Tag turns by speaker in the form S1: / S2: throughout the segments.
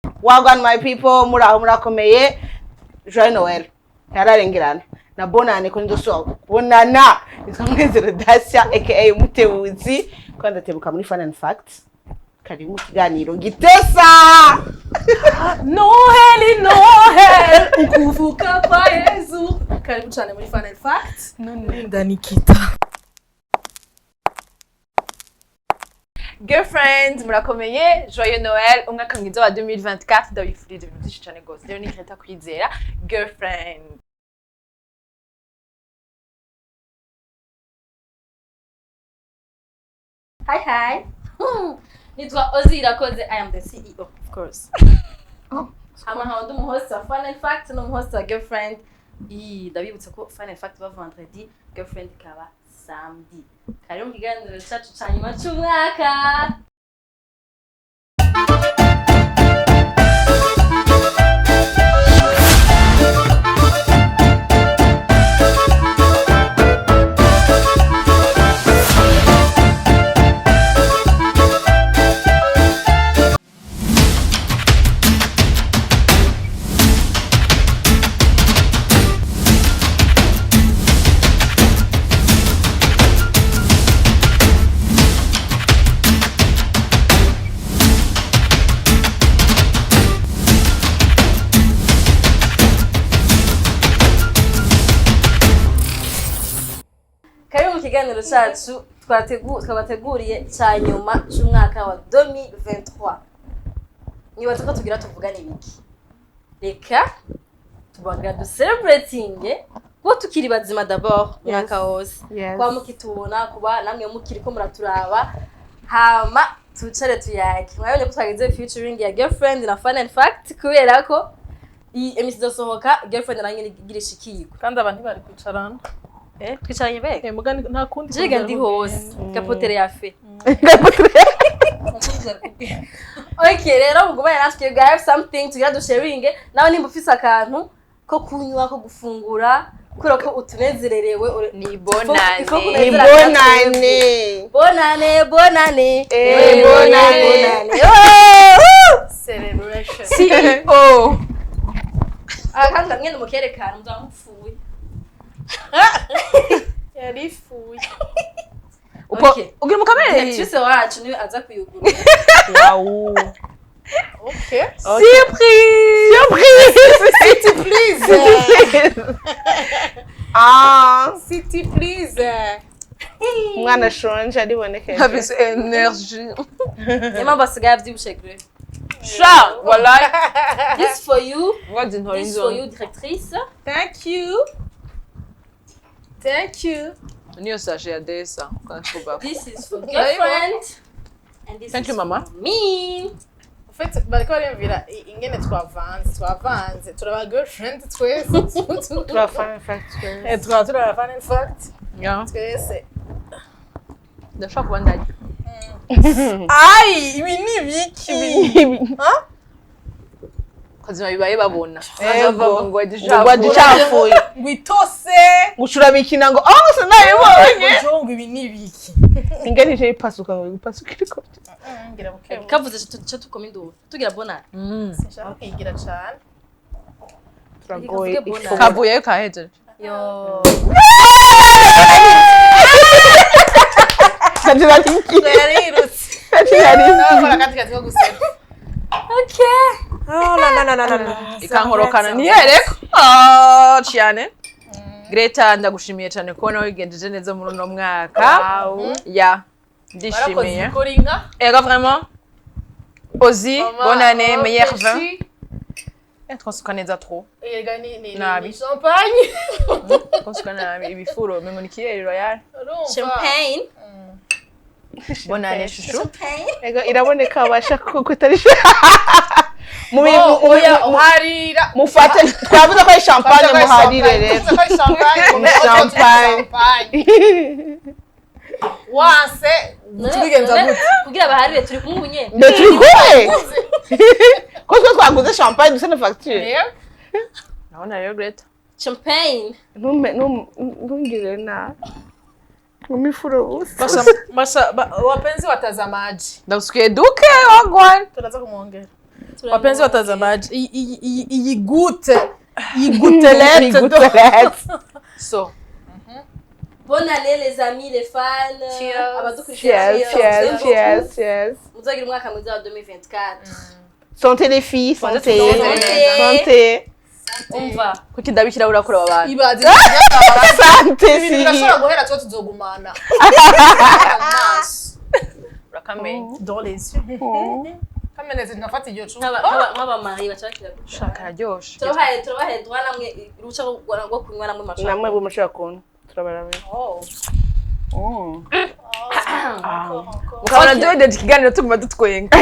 S1: Wagwan my people, murakomeye. Joyeux Noël. Yararengerana. Na bonane ko ndoso bonana. Ikamwezero Dacia aka Mutewuzi. Kwanda tebuka muri Fun and Facts. Kari mu kiganiro gitesa.
S2: Noheli ukuvuka kwa Yesu. Karibu cyane muri Fun and Facts.
S3: None Danikita.
S4: Girlfriends, murakomeye, joyeux Noël, umwaka mwiza wa 2024, ndabifurije ibintu byinshi cyane gose. Rero ni Kreta kwizera, girlfriend.
S2: Hi. Nitwa Ozzy Irakoze, I am the CEO, of course. I'm the host of Fun and Facts, no host of Girlfriend. Ndabibutsa ko Fun and Facts ba vendredi, Girlfriend ikaba samedi. Karibu mu kiganiro cyacu canyuma cy'umwaka. Ikiganiro cyacu twabateguriye canyuma cy'umwaka wa 2023. Nibaza ko tugira tuvugana ibiki. Reka tubagira du celebrating ko tukiri bazima d'abord mwaka wose. Kwa mukitubona kuba namwe mukiri ko muraturaba. Hama tucare tuyake. Mwabonye ko twagize featuring ya Girlfriend na Fun and Fact kubera ko iyi emission sohoka Girlfriend nange nigirisha ikiko.
S3: Kandi abantu bari kwicarana.
S2: Twicaranye beke.
S3: Mugani nta kundi.
S2: Jiga ndi hose. Kapotere ya fe. Okay, rero mugumane natwe you have something tugira du sharing. Nawe nimba ufise akantu ko kunywa ko gufungura kuro ko utunezererewe
S4: ni bonane.
S2: Bonane. Bonane.
S4: Celebration.
S2: CEO. Akanga ngene mukerekana muzamupfuye.
S4: Yarifuye.
S2: Okay.
S3: Ugira mu kamera.
S2: Cyose wacu ni aza kuyugura.
S1: Wow.
S4: Okay.
S1: Surprise. City please.
S4: City please.
S1: Mwana shonje ariboneke.
S3: Habise energy.
S2: Ema basigaye avyibushe gre.
S4: Sha, voilà.
S2: This for you.
S4: What's in
S2: This for you, directrice.
S4: Thank you.
S3: Niyo sachet ya desa quand je trouve.
S2: This is for Girlfriend. And this
S3: Thank
S2: is
S3: you, Mama.
S2: for me.
S4: En fait, bariko bariyumvira ingene twavanze turaba girlfriend twese.
S1: Turaba Fun and Facts.
S4: Turaba Fun and Facts.
S3: Yeah.
S4: Twese.
S3: Ndashaka kuba ndari.
S4: Ai, ibi ni biki? Ha?
S3: Kazima bibaye babona.
S1: Ego.
S3: Ngo
S1: Gicafuye.
S4: Gwitose.
S1: Gucura bikina ngo se nabibonye.
S4: Jongo ibi ni biki?
S1: Ingene je ipasuka ngo ipasuka iriko.
S4: Ngira buke.
S2: Kavuze cyo tukoma induru. Tugira bonane.
S4: Sinshaka kwigira cyane.
S1: Turagoye.
S3: kavuye kaheje.
S2: Yo.
S1: Kagira kinki.
S4: Yarirutse. Nakora kati ko gusema.
S2: Okay.
S3: Oh la. Ikankorokana niyereko. Cyane. Greta ndagushimiye cyane ko nawe wigenjeje neza muri no mwaka. Ya. Ndishimiye.
S4: Koringa.
S3: Ego vraiment. Ozzy, bonne année, meilleur vin. Twasuka neza trop.
S4: Yega ni
S3: Nabi.
S4: champagne.
S3: Twasuka nabi ibifuro mengo nikiye royal.
S2: Champagne.
S3: Bonne année chouchou.
S2: Champagne.
S1: Ego iraboneka abasha kuko itari
S4: harira
S1: mufate twavuze ko ari champagne muharire rero. Champagne.
S4: Wase tubigenza gute
S2: kugira baharire turi kumwe nyene.
S1: Turi kumwe. Ko twaguze champagne dusene facture.
S3: Naona yo Greta.
S2: Champagne.
S1: Ntungire na umifuro
S4: Masha wapenzi watazamaji
S3: Ndausikie duke wagwan.
S4: tunaanza kumuongea wapenzi watazamaji, iyi gutelete so
S2: bonne année les amis les fans
S1: Cheers.
S2: muzagira umwaka mwiza wa 2024.
S1: Santé les filles, santé.
S2: Umva
S3: kuki ndabikira urakora abantu
S4: ibaze
S1: Santé
S4: ibintu birashobora guhera twe tuzogumana
S3: urakamenya
S4: dans les yeux kameneze nafata iryo cupa
S2: nk'abamari bacakira
S3: shaka raryoshe
S2: turabahe droit namwe uruca rwo kunywa namwe macaka
S1: namwe bumushaka kuntu turabarabe
S3: ukabona duhedeje ikiganiro tuguma dutwenga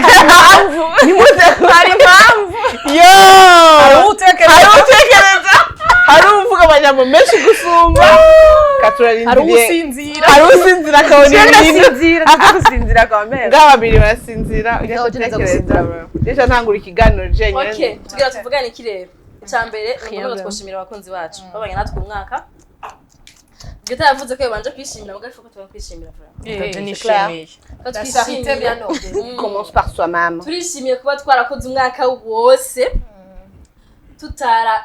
S1: nimuze
S3: hari impamvu
S1: yo
S3: utekereza
S1: hari uvuga amajambo menshi gusumba katurarindiriye hari usinzira akabona ibintu
S3: gusinzira kwa mera
S1: ngababiri barasinzira utekereza rero ntangura ikiganiro jenyine
S2: okay tugira tuvugane iki rero icyambere ngo twashimira abakunzi bacu babanye natwe umwaka Gita yavuze ko yabanje kwishimira mugaje ko twakwishimira
S1: commence par soi-même
S2: turishimiye kuba twarakoze umwaka wose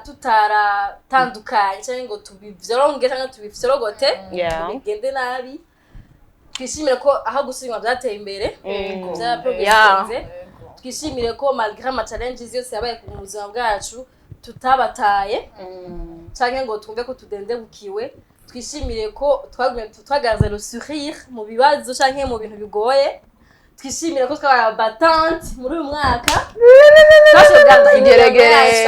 S2: tutaratandukanye cyangwa ngo tubivyoronge cyangwa tubifyorogote bigende nabi twishimire ko aho gusinywa byateye imbere bya progressinze twishimire ko malgré ama challenges yose yabaye ku buzima bwacu tutabataye cyangwa ngo twumve ko tudendebukiwe twishimire ko twagaze le sourire mu bibazo cyangwa mu bintu bigoye twishimire ko twaba batante muri uyu mwaka twashobora igeregere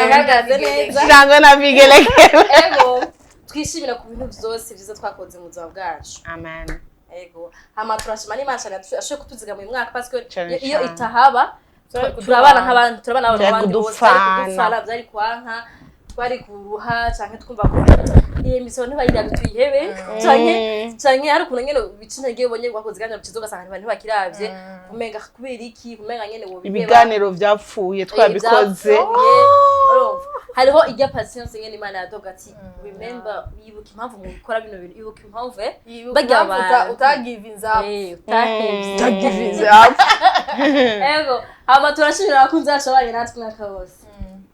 S1: cyangwa na bigeregere
S2: ego twishimire ku bintu byose byiza twakoze mu buzima bwacu
S1: amen
S2: ego hama turashima n'Imana cyane ashobora kutuzigama uyu mwaka parce que iyo itahaba turabana nk'abantu turabana n'abandi bose kudufana byari kwanka twari kuruha cyangwa twumva ko iyi misoro ntibayiraga tuyihebe cyangwa hari ukuntu nyene bicina giye ubonye gwakoze ganya bikizo gasanga abantu bakiravye kumenga kubera iki kumenga nyene wo bibeba
S1: ibiganiro byapfuye twabikoze
S2: hariho ijya patience nyene Imana yadoga ati remember yibuka impamvu mu gukora bino bintu yibuka impamvu bajya abantu
S4: utagivinza
S3: utagivinza
S2: ego hama turashimira abakunzi bacu abanye natwe mwaka wose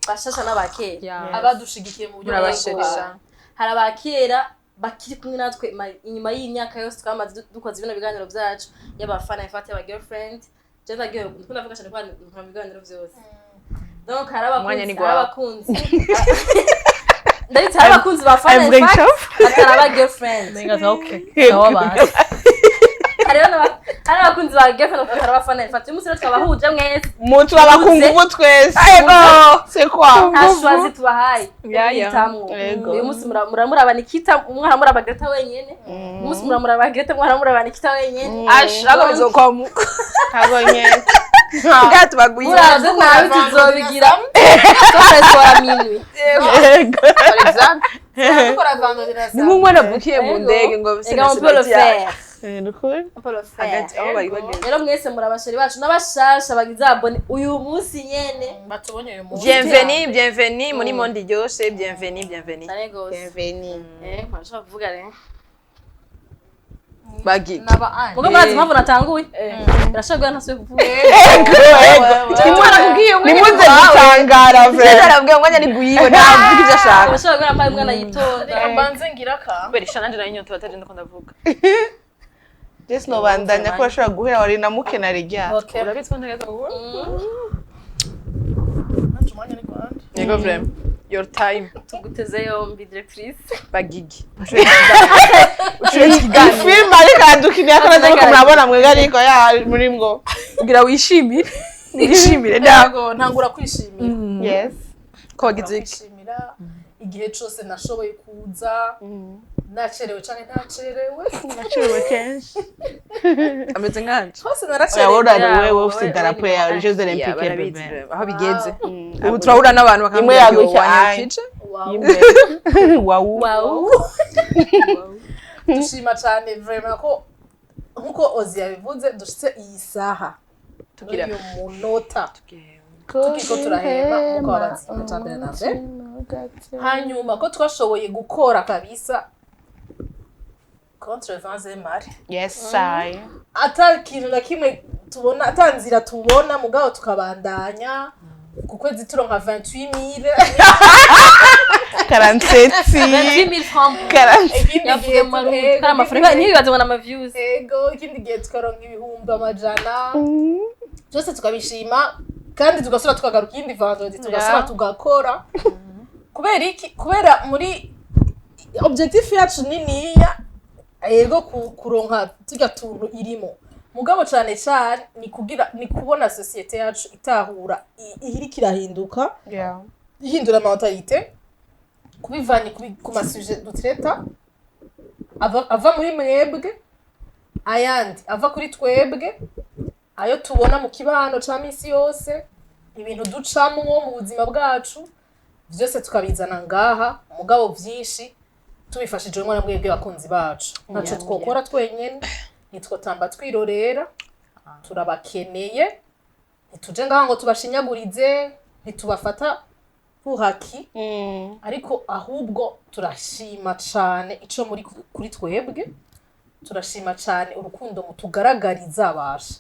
S2: bashasha n'abakera
S4: abadushigikiye mu buryo
S3: bw'abashesha
S2: hari abakera bakiri kumwe natwe inyuma y'imyaka yose twamaze dukoze ibino biganiro byacu y'abafana ifate y'aba girlfriend je ndagiye ndavuga cyane kwa mu biganiro byose donc hari abakunzi ndabitse hari abakunzi ba fana ifate atari aba girlfriend
S4: nengaza okay sawa
S2: hari abakunzi ba girlfriend atari aba fana ifate umunsi rero twabahuje mwese
S1: mutu abakungu twese c'est quoi
S2: ashwazi tubahaye yitamwo uyu munsi muramuraba Nikita umwana muraba Greta wenyene umunsi muramuraba Greta umwana muraba Nikita wenyene
S3: ashaka bizokwamuka
S1: kabonye
S3: gato baguye
S2: uraze nabi tuzobigira twasora minwi
S3: par exemple
S4: gukora vandodira
S3: ni umwana bukiye mu ndege ngo
S2: rero mwese murabasheri bacu n'abashasha bagize abone uyu munsi nyene
S4: batubonye uyu munsi
S3: bienvenue muri monde ryose bienvenue
S2: mpashaka kuvuga rero
S3: bagiki
S2: mugo murazi mpamvu natanguye birashobora ntasuye kuvuga
S1: nimuze gutangara
S3: vrema arabwiye ngo nyane guyiwe navuga ibyo ashaka
S2: birashobora gura mwana yitonda
S4: mbanze ngira ka
S3: berisha nanje na inyota bataje ndiko ndavuga
S1: Jess no bandanya ko ashobora guhera wari na muke na rya
S3: urabitswe ntageza ngo
S4: nanje mwanya ni kwande
S3: yego vrema your time
S2: tuguteze yombi directrice
S3: bagigi
S1: film ariko adukiniye akana ko murabona mwega ariko ya muri mwo
S3: ugira wishimire nishimire ndago
S4: ntangura kwishimira
S1: yes
S3: ko wagize
S4: kwishimira igihe cyose nashoboye kuza nacerewe cyane nacerewe
S1: kenshi
S3: ameze nkanje
S4: hose naracerewe
S1: urari wewe ufite darapo ya Jeux Olympiques bebe
S3: aho bigeze ubu turahura n'abantu
S1: bakambwira ngo
S3: wanyakije
S1: wow
S4: dushima cyane vraiment ko nkuko Ozi yabivuze dushitse iyi saha tugira uyu munota tukiko turahema nkuko abazi cyane nave hanyuma ko twashoboye gukora kabisa contre Vanzemar
S1: yes I
S4: ata kintu na kimwe tubona atanzira tubona mugabo tukabandanya ku kwezi turonka 28000
S1: 47
S2: francs yavuye mu amafaranga ntibibaze ngo n'amaviews
S4: ego ikindi gihe tukaronka ibihumbi amajana byose tukabishima kandi tugasura tukagaruka iyindi vendredi tugasura tugakora kubera iki kubera muri objectif yacu niniya ego kuronka tujya tuntu irimo mugabo cyane cyane ni kubona societe yacu itahura ihirika irahinduka ihindura mentalite kubivanye ku masuje dutreta ava muri mwebwe ayandi ava kuri twebwe ayo tubona mu kibano ca misi yose ibintu ducamwo mu buzima bwacu byose tukabizana ngaha mugabo vyinshi tubifashijwe na mwebwe bakunzi bacu naco twokora twenyene nitwo tamba twirorera turabakeneye ntituje ngaha ngo tubashinyagurize ntitubafata buhaki ariko ahubwo turashima cane ico muri kuri twebwe turashima cane urukundo mutugaragariza abasha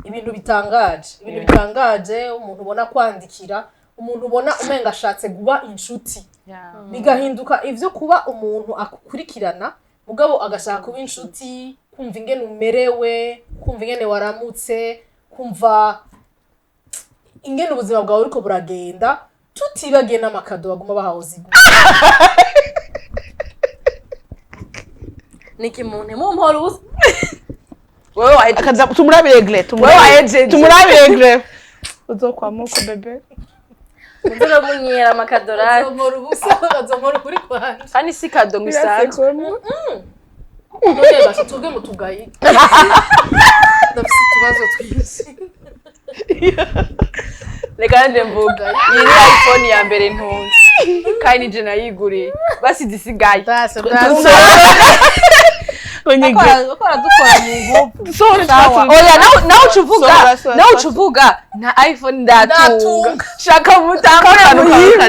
S4: ibintu bitangaje umuntu ubona kwandikira umuntu ubona umenga ashatse guba inshuti bigahinduka ivyo kuba umuntu akukurikirana mugabo agashaka kuba inshuti kumva ingene umerewe kumva ingene waramutse kumva ingene ubuzima bwawe uriko buragenda tutibagiye n'amakado baguma bahahoze
S2: niki muntu mu mporuza
S3: wewe waje
S1: tumurabire gle uzokwamuko bebe
S2: nzira munyera amakadorari
S4: azomora ubusa azomora kuri kwanje
S3: kandi si kado ngisanzwe
S4: none basha tuge mutugaye ndafise tubazo twinshi
S3: reka nje mvuga iyi ni iPhone ya mbere ntunze kandi je nayiguriye basi disigaye
S4: bakora dukora mu nkovu
S3: oya nawe ucuvuga na iPhone ndatunga shaka mutangura muhimba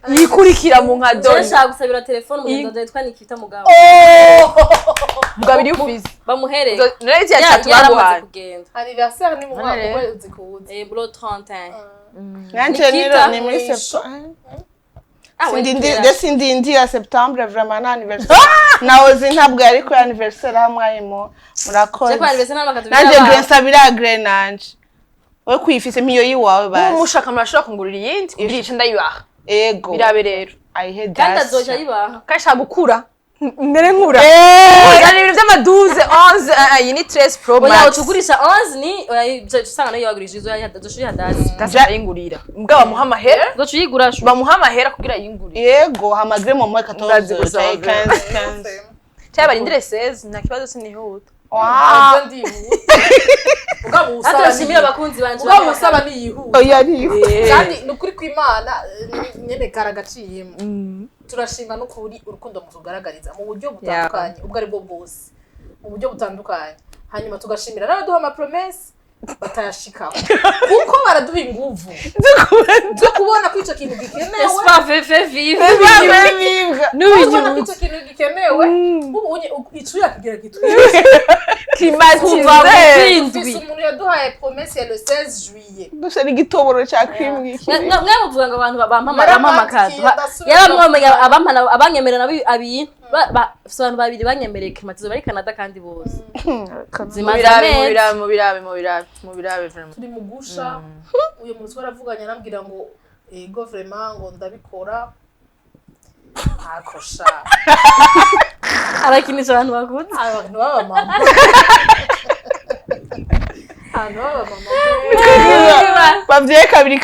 S3: yikurikira mu nkadoni
S2: nshaka gusabira telefone mu ndodo yitwa Nikita mugabo
S3: mugabo iri ufise
S2: bamuhereye
S3: nuretse ya tatu baguhaye
S4: anniversaire ni mu mwaka ukwezi kuza
S2: bro 31
S1: nanje ni muri septembre sindi ya septembre vraiment na anniversaire naozi ntabwo yari ko anniversaire hamwayimo murakoze nanje ngensabira grenage we kwifise miyo yiwawe basi
S3: umushaka murashobora kungurira iyindi ndice ndayibaha
S1: ego
S3: birabe rero
S1: I hate
S2: kandi
S1: that
S2: azoja yibaha
S3: kashaka gukura mbere nkura yani ibintu by'amaduze 11 iyi ni 13 Pro Max
S2: oya utugurisha 11 ni oya usanga nayo yagurishije izo yadoshuri hadasi
S3: tazayingurira mbwa bamuha amahera
S2: docu yigura shu
S3: bamuha amahera kugira yingurire
S1: yego hamagre mu mwaka 14
S3: cyaba indire 16 nta kibazo sinihuta
S1: wow
S4: ugabo usaba
S2: atashimira abakunzi banje
S4: ugabo usaba ni yihuta
S1: oya ni
S4: kandi nukuri kw'Imana nyene karagaciyemo turashima n'ukuri urukundo mutugaragariza mu buryo butandukanye ubwo ari bwo bwose mu buryo butandukanye hanyuma tugashimira n'abaduha ama promesse batayashikaho kuko baraduha inguvu zo kubona ko ico kintu gikenewe
S2: espa vive vive
S4: n'ubona ko ico kintu gikenewe ubu icuya kigira gitwiye
S3: kimatize
S4: umuntu yaduhaye promesse ya le 16 juillet
S1: gusa ni gitoboro cya cream giki
S2: mwe muvuga ngo abantu bampamagado yaramwomenya abanyemerera abintu abantu babiri banyemereye klimatizo bari Canada kandi bose
S3: mu birabe vraiment
S4: turi mugusha uyu muntu twaravuganye arambwira ngo ego vraiment ngo ndabikora akosha
S2: arakinisha abantu bakunze
S4: abantu baba mama
S1: bavye kabiri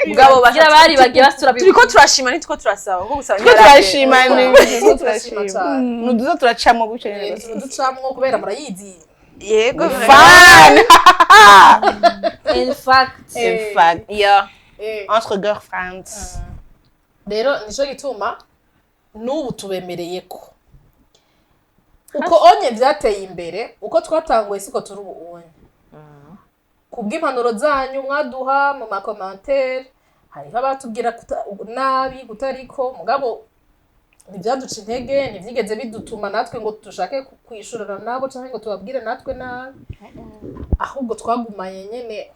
S3: mugabo
S2: bagira bari bagiye basura
S3: turiko turashima nitwo turasaba ko gusaba
S1: turashima nuduza turacamo gucenye
S4: ducamwo kubera murayizi
S3: yego
S1: fan
S2: in fact
S3: yeah
S1: entre girlfriends
S4: rero nico gituma n'ubu tubemereye ko uko onye byateye imbere uko twatanguye siko turi ubu kubw'impanuro zanyu mwaduha mu makomantere hariho abatubwira nabi gutariko mugabo ntibyaduca intege ntibyigeze bidutuma natwe ngo dushake kwishurana nabo cyangwa ngo tubabwire natwe nabi ahubwo twagumanye nyene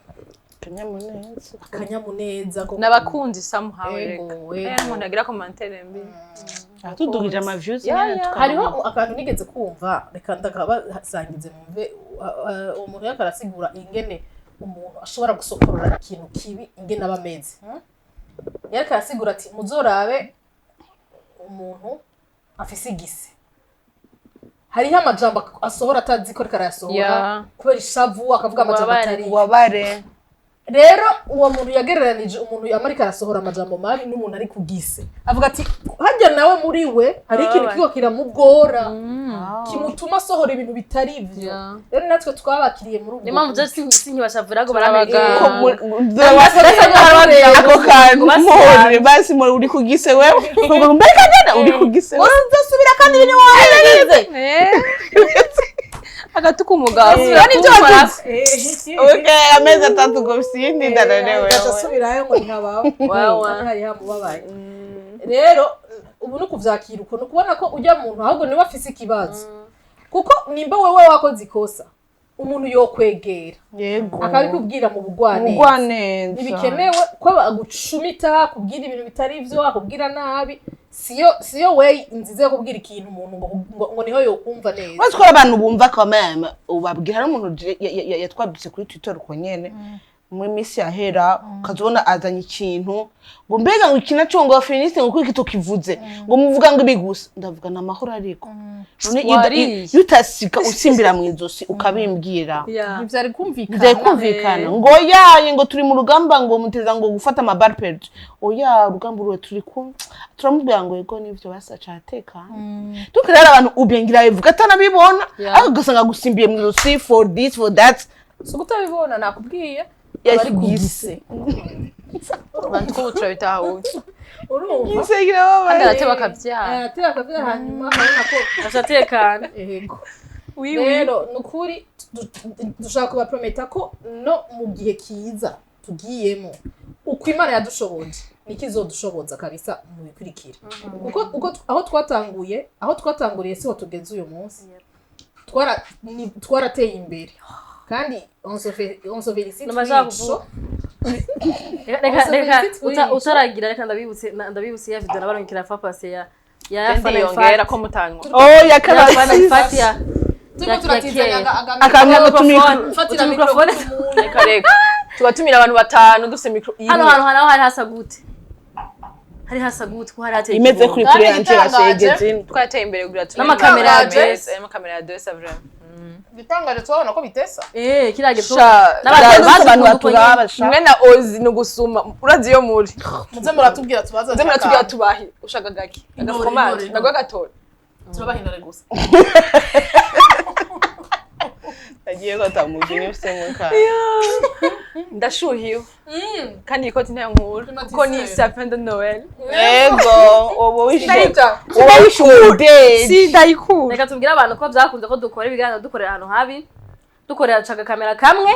S4: akanyamuneza
S3: n'abakunzi somehow
S4: umuntu
S3: agira commentaire mbi
S1: tudugije ama views
S4: hariho akantu nigeze kumva reka ndakabasangize mumve umuntu yakarasigura ingene umuntu ashobora gusokorora ikintu kibi ingene abameze yakarasigura ati muzorabe umuntu afise igise hariho amajambo asohora atazi ko arayasohora kubera ishavu akavuga amajambo atari
S1: wabare
S4: rero uwo muntu yagereranije umuntu yamarika arasohora amajambo mabi n'umuntu ari kugise avuga ati hajya nawe muri we hari ikintu kigo kiramugora kimutuma asohora ibintu bitari ivyo rero natwe twabakiriye muri ubwo
S2: impamvu je sinkibashavura ngo baramega
S1: ako kantu muhore basi muri uri kugise wewe ngo mbega nana uri kugise wewe uzosubira kandi ibintu wahereze
S3: agatuka umugabo
S1: nibyo wagize okay amezi 3 ngo sindi ndananewe
S4: gasubirayo ngo ntabaho hari hamubabaye rero ubu no kuvyakira uko no kubona ko ujya muntu ahubwo niwe afise ikibazo kuko nimba wewe wakoze ikosa umuntu yokwegera
S1: yego
S4: akabikubwira mu bugwaneza ntibikenewe ko agucumita kubwira ibintu bitari ivyo akubwira nabi siyo way nziza yo kubwira ikintu umuntu ngo niho yokumva neza
S1: wazi ko abantu bumva ko mama ubabwira n'umuntu yatwadutse kuri Twitter uko nyene mu minsi yahera kazobona azanye ikintu ngo mbega ngo ikina congo feministe ngo kwiki tukivuze ngo muvuga ngo ibigusa ndavuga na mahoro ariko none yutasika usimbira mu izosi ukabimbwira
S4: ivyari kumvikana
S1: ngo yaye ngo turi mu rugamba ngo muteza ngo gufata ama bar page oya rugamba ruwe turi ku turamubwira ngo yego nivyo basaca ateka tukarara abantu ubengira bivuga atanabibona ariko gasanga gusimbiye mu izosi for this for that
S4: so kutabibona nakubwiye
S1: yari kugise
S3: abantu ko turabitaho
S4: urumva
S1: isegira baba
S3: kandi arateba akabyara
S4: hanyuma abona ko
S2: azatekana
S4: yego rero nukuri dushaka kubaprometa ko no mu gihe kiza tugiyemo uko Imana yadushoboje nikizodushoboza kabisa mu bikurikira uko aho twatanguriye siho tugeze uyu munsi twarateye imbere kandi on se félicite
S2: reka utaragira reka ndabibutse ya video nabarongera fa passe ya
S3: yongera ko mutanga
S2: yakabafati ya
S1: akanga
S2: fatira mikrofone
S3: reka tubatumira abantu batanu dufite mikro
S2: hano hari hasa gute ko hari hateye
S1: imeze kuri yanje bashegeze
S3: twateye imbere kugira
S2: n'amakamera ya Jess
S3: vraiment
S4: bitangaje twabona ko bitesa
S2: kirage
S1: n'abantu baturaba
S3: mwe na Ozi no gusuma urazi yo muri
S4: muze muratubwira
S3: tubahi ushaka gaki agakomande nagwa gatora
S4: turabahindure gusa
S1: agiye gatamugira usemuka
S3: ndashuhiwe kandi ikoti ntayo nkuru kuko ni sapin de Noel
S1: yego obo wishude
S3: si ndayikura
S2: reka tubwire abantu ko byakunze ko dukora ibiganiro dukorera ahantu habi dukorera caga kamera kamwe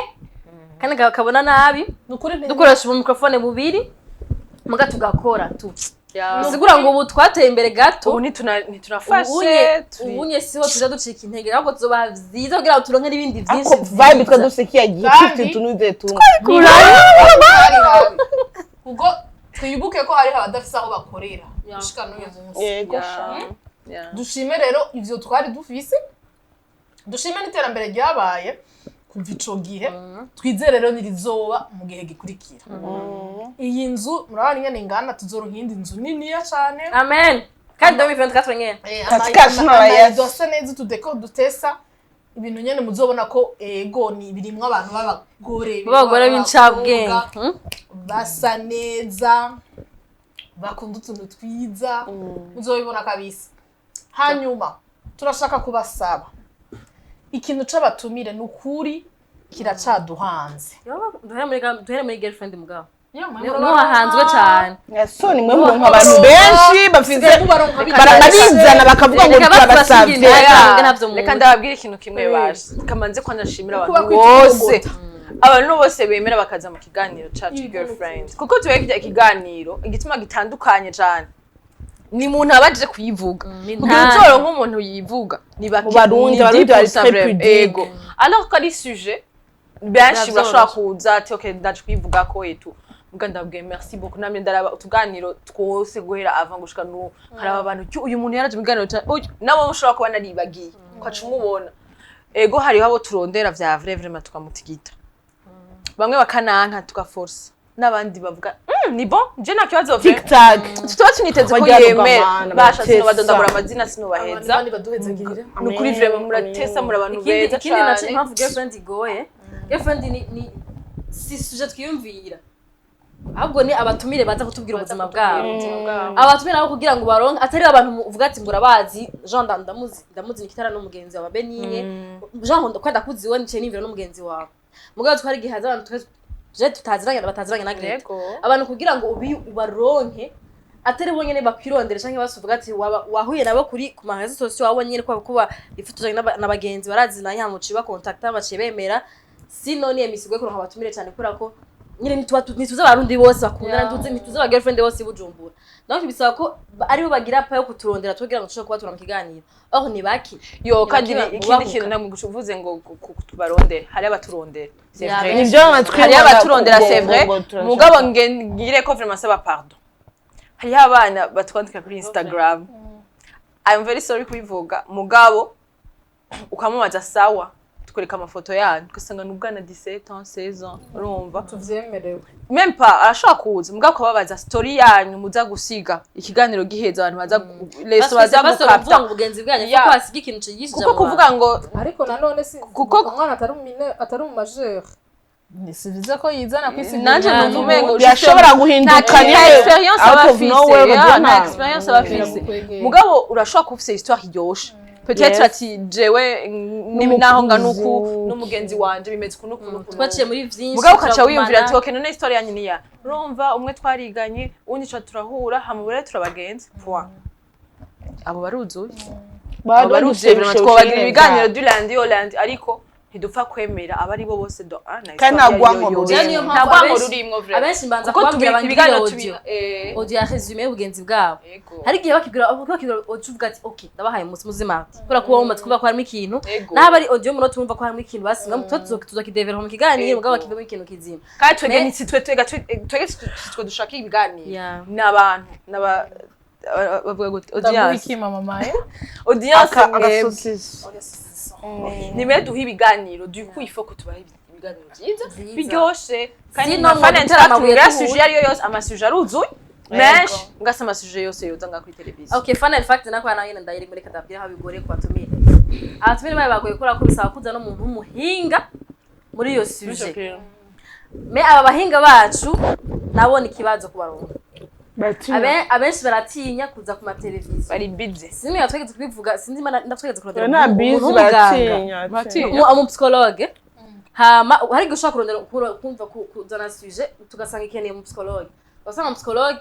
S2: kandi kakabona nabi dukoresha mikrofone bubiri muga tugakora tu sigura ngo ubu twateye imbere gato
S3: ubu nitunafashe
S2: ubunye siho tuja ducika intege ahubwo tuzoba vyiza kugira ngo turonke n'ibindi vyinshi
S1: vibe twadusekiye gifite tunuze tu
S4: ubwo twibuke ko hari abadafise aho bakorera gushika n'uyu munsi
S1: yego
S4: dushime rero ivyo twari dufise dushime n'iterambere ryabaye kuva ico gihe twizere rero nirizoba mu gihe gikurikira iyi nzu murabana ingene ingana tuzoronka indi nzu niniya cane
S2: amen kandi 2024 nyene
S4: dose neza tudeko dutesa ibintu nyene muzobona ko ego ni birimwe abantu
S2: b'abagore b'incabwenge
S4: basa neza bakunda utuntu twiza muzobibona kabisa hanyuma turashaka kubasaba ikintu c'abatumire nukuri kiracaduhanze
S2: duhere muri girlfriend mugabo no hahanzwe cyane
S1: yasoni mwe muronka abantu benshi bafise baramabizana bakavuga ngo turabasavye
S3: reka ndababwira ikintu kimwe baje kamanze ko ndashimira abantu bose abantu bose bemera bakaza mu kiganiro cacu girlfriend kuko tuwekije ikiganiro igituma gitandukanye cyane ni umuntu abaje kuyivuga kugira
S2: nta-
S3: uzoro nk'umuntu yivuga ni bake
S1: Mu Barundi,
S3: ni
S1: Abarundi bari
S3: 10%
S1: très
S3: vrai.
S1: pudique.
S3: Ego alors ko ari sujet benshi
S2: Biravyoroshe.
S3: bashobora kuza ati okay ndaje kuyivuga ko etu muga ndabwiye merci beaucoup namye ndaraba utuganiro twose guhera avant gushika no haraba abantu uyu muntu yaraje mu biganiro nabo mushobora kuba naribagiye ko acumubona ego hariho abo turondera vya vrai vraiment tukamutigita bamwe bakananka tukaforce n'abandi bavuga ni bon je nta kibazo vrai
S1: TikTok
S3: tuba tuniteze ko
S1: Bajya
S3: yemera
S1: kugamana,
S3: basha
S1: baratesa.
S3: sinobadondagura amazina sinobaheza
S4: abandi baduhezagirira
S3: ni ukuri vraiment muratesa muri abantu beza
S2: ikindi naco
S3: cyane
S2: impamvu girlfriend igoye girlfriend ni si sujet twiyumvira ahubwo ni abatumire baza kutubwira ubuzima bwabo abatumire nabo kugira ngo baronke atari abantu uvuga ati ngurabazi Jean ndamuzi nikitara n'umugenzi wa Benine Jean kwenda kuziwe nice nimvira n'umugenzi wawe mugabo twari gihaza abantu je tutaziranye bataziranye na Greta abantu kugira ngo ubaronke atari bonyene bakwirondera canke basuvuga ati wahuye nabo kuri ku marezo social wabo nyene kwa kuba ifutuje n'abagenzi barazina nyamuci ba contacta bace bemera sino ni emisigwe ko abatumire cyane kura ko nyine nituza abarundi bose bakundana nituza aba girlfriend bose bujumbura donc bisaba ko ari bo bagira pa yo kuturondera tugira ngo tushobore kuba tura mu kiganiro aho ni baki
S3: yo kandi ikindi kintu namwe gucuvuze ngo tubarondere hari abaturondera c'est
S2: Ya,
S3: vrai
S1: nivyo natwe
S3: hari abaturondera c'est vrai mugabo ngire ko vraiment saba pardon hari abana batwandika kuri Instagram I'm very sorry kubivuga mugabo ukamubaza sawa tukureka amafoto yanyu ugasanga n'ubwana 17 ans 16 ans urumva
S4: tuvyemerewe
S3: même pas arashaka kuza mugabo kubabaza story yanyu muza gusiga ikiganiro giheza abantu baza leso baza gukapta
S2: ubugenzi bwanyu
S3: Ya.
S2: kuko hasiga ikintu cigishije
S3: kuko kuvuga ngo
S4: ariko nanone si
S3: Kuko-
S4: umwana atari mu majeur si biza ko yizana kwisi
S3: nanje numva umengo
S1: birashobora guhinduka
S3: nta experience
S1: out
S3: aba
S1: of nowhere
S3: afise
S1: bagena.
S3: nta experience aba afise mugabo urashobora kuba ufise histoire iryoshe peut-être
S1: Yes.
S3: ati jewe naho nganuku n'umugenzi wanje bimeze kunuku
S2: twaciye muri vyinshi
S3: mugabo ukaca wiyumvira ati okay none histoire yanyu niya urumva umwe twariganye undi ca turahura hamubure turabagenzi point abo baruzuye abo baruzuye vraiment twobagira ibiganiro du lundi au lundi ariko ntidupfa kwemera abari bo bose do
S1: Kandi nta rwanko
S2: niyo mpamvu
S3: nta rwanko
S2: abenshi-
S3: rurimwo vraiment
S2: abenshi mbanza
S3: kuko
S2: kubabwira
S3: tubika ibiganiro
S2: audio
S3: tubika
S2: audio ya resume y'ubugenzi bwabo hari igihe bakibwira ucuvuga ati okay ndabahaye umunsi muzima kubera ko wumva twumva ko harimo ikintu
S3: Ego.
S2: naho ari audio muno twumva ko harimo ikintu basinga tuzokidevelop mu kiganiro mugabo bakivemo ikintu kizima
S3: kandi twebwe
S2: Me-
S3: nitwe twebwe dushaka ibiganiro
S2: Yeah.
S3: n'abantu bavuga ngo
S4: ndavuga
S3: audience
S4: iki mama maye
S3: audience mwebwe
S1: agasosisi
S3: nimwe duha ibiganiro du coup il faut que tubahe ibiganiro byiza
S2: Byiza.
S3: biryoshe kandi
S2: Sino
S3: na
S2: mu
S3: fan
S2: gutera
S3: interact
S2: amabuye
S3: ya
S2: tuhuye.
S3: sujet ariyo yose amasuje aruzuye menshi ngasa amasuje yose yoza nga kuri televiziyo
S2: okay fun fact nako nayo nyine ndayiri muri kadabwira aho bigore kubatumira abatumire bayo bagoye kora ko bisaba kuza no muntu w'umuhinga muri iyo sujet me aba bahinga bacu nabona ikibazo kubaronka abenshi baratinya kuza ku mateleviziyo
S3: bari busy
S2: sinzi twegeze kubivuga sinzi ndatwegeze kurondera
S1: nta bizi baratinya
S2: umu psychologue hama hari gushaka kurondera kumva kuzana sujet tugasanga ikeneye mu psychologue ugasanga mu psychologue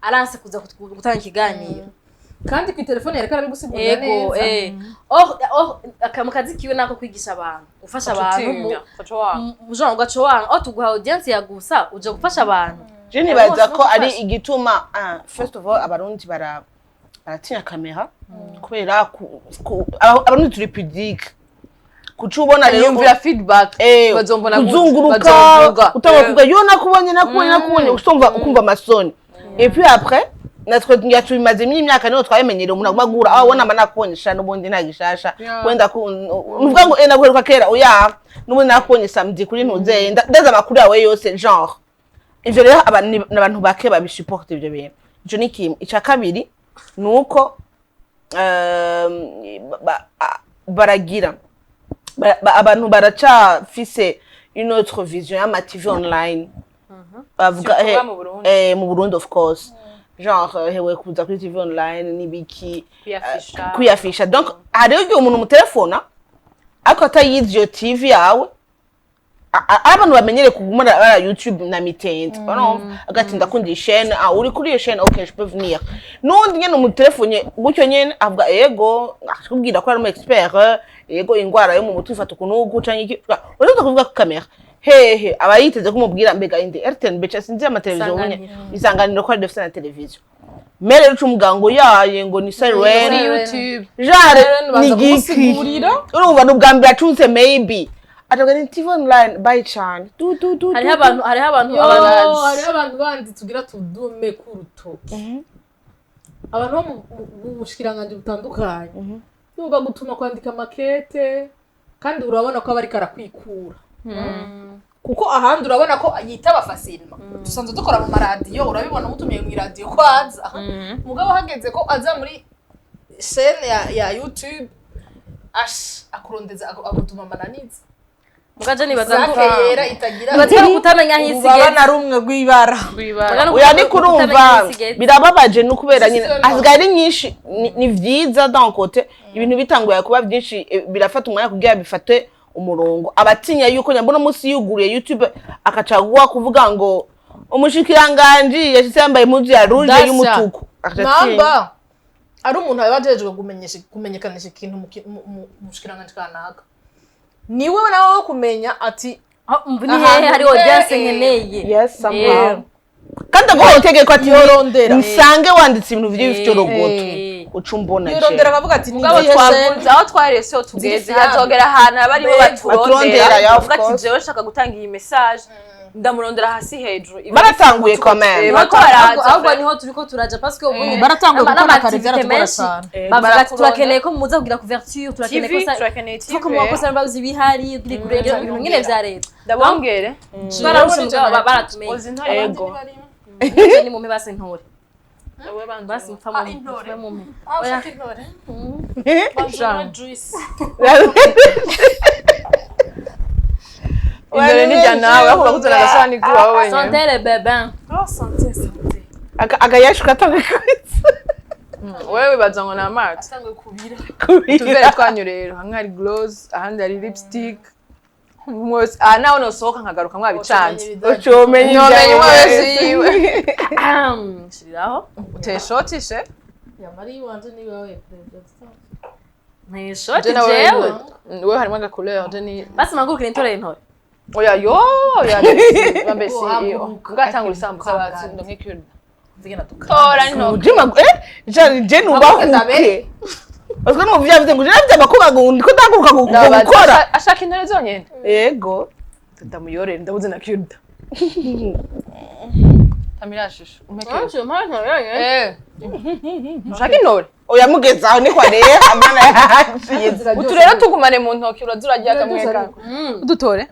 S2: aranse kuza gutanga ikiganiro
S4: kandi ku telefone yerekana bigusigurira
S2: ego
S4: neza
S2: mu kazi kiwe nako kwigisha abantu ufasha abantu mu genre ugaco wanga tuguha audience yagusa uje gufasha abantu
S1: je nibaza ko ari igituma first of all abarundi baratinya kamera kubera abarundi turi pudique kuca ubona rero
S3: yumvira feedback bazombona
S1: kuzunguruka utavuga yo nakubonye ukumva amasoni et puis après natwe tubimaze imyaka niho twabimenyereye umuntu agumagura abona manakubonyesha n'ubundi nta gishasha wenda nuvuga ngo naguheruka kera oya n'ubundi nakubonye samedi kuri ntuzeye ndaza amakuru yawe yose genre ivyo rero abantu bake babisupport ivyo bintu ico ni kimwe ica kabiri nuko baragira abantu baracafise une autre vision y'ama TV online bavuga mu Burundi of course genre hewe kuza kuri TV online nibiki kuyafisha donc hariho igihe umuntu mu telefona ariko atayizi iyo TV yawe abantu bamenyere kugumana bara YouTube na mitende agati ndakunda ishene uri kuri iyo chaîne okay je peux venir nundi nyene mu telefone gutyo nyene avuga ego akubwira ko ari mu expert ego ingwara yo mu mutwe ifata kunugu canke iki uraza kuvuga ku kamera hehe abayiteze kumubwira mbega inde RTN becha sinzi ama televiziyo bunye isanganiro ko ari defite na televiziyo mere rucumugango yaye ngo ni Serena
S3: kuri YouTube
S1: jare
S4: baza
S1: ni
S4: kumusigurira.
S1: urumva n'ubwa mbere acunze maybe ataga ni TV online by chance
S2: hariho abantu
S4: hariho abantu bandi tugira tudume ku rutoki abantu bo mu bushikiranganje butandukanye yuba gutuma kwandika makete kandi urabona ko abari karakwikura kuko ahandi urabona ko yitaba facilement dusanzwe dukora mu radio urabibona mutumiye mu radio ko aza mugabo hageze ko aza muri chaîne ya YouTube akurondeza agutuma mananiza
S2: mugaje nibaza
S4: yera itagira
S2: batera kutamenya hisigeze
S4: ubabana rumwe rwibara
S1: uya ni kurumva birababaje no kubera nyine azigari nyinshi ni vyiza dans côté ibintu bitanguye kuba byinshi birafata umwanya kugira bifate umurongo abatinya yuko nyambona munsi yuguruye YouTube akacagwa kuvuga ngo umushikiranganje yashitse yambaye impuzu ya rouge y'umutuku
S4: namba ari umuntu abajejwe kumenyekanisha ikintu mu mushikiranganje kanaka niwe nawe kumenya ati
S2: ni hehe hari audience nkeneye
S1: yes somehow kandi ngo itegeko ati yorondera nsange wanditse ibintu vy'ifite rogoto ucumbona je
S4: yorondera akavuga ati
S3: mugabo twavuze aho twarese tugeze hazogera ahantu abari bo baturondera uvuga ati jewe shaka gutanga iyi message ndamurondera hasi hejuru
S1: baratanguye comment
S2: ahubwo niho turiko turaja parce que ubu
S4: baratanguye gukora kare byaratugora cyane
S2: bavuga ati turakeneye ko muza kugira couverture turakeneye ko tuko mubakosa babuzi bihari kuri kurega ibintu nyine vya leta
S3: ndabongere
S2: bararusha baratumenye
S1: ego
S2: ni mu mibase ntore basi mfamo mu
S4: oya intore
S3: Jean
S4: juice
S3: indore ni jana aho bakuzana gasani kuri wawe wenyine
S2: santé le bébé
S4: santé
S1: agayashika atangakitse
S3: wewe bazango na mat
S4: sangue kubira
S3: tuvere twanyurero hamwe ari gloss ahandi ari lipstick mwose naho no sohoka nkagaruka mwabicanje
S1: ucomenye
S3: wese yiwe
S2: shiraho
S3: uteshotishe
S4: ya mari wanje ni wewe president
S2: ni shoti jewe
S3: wewe harimo aga couleur ni
S2: basi magukira intore ntore
S3: oya yo ya bambesi ngatanga ulisambuza batsi ndonkekyunda
S4: vigena tuka
S3: tora no
S1: ujima je nubahuke Azko no vyavuze ngo je abakoga ngo ndiko ndaguruka gukora
S3: ashaka intore zonyene
S1: yego
S3: ndamuyorera ndabuze na kyuda tamirashusho
S2: Ancho mpano yeye
S3: ushaka intore
S1: oya mugezaho ni kwa rero amana yaje
S3: uturero tugumane mu ntoki urazurajya kamweka udutore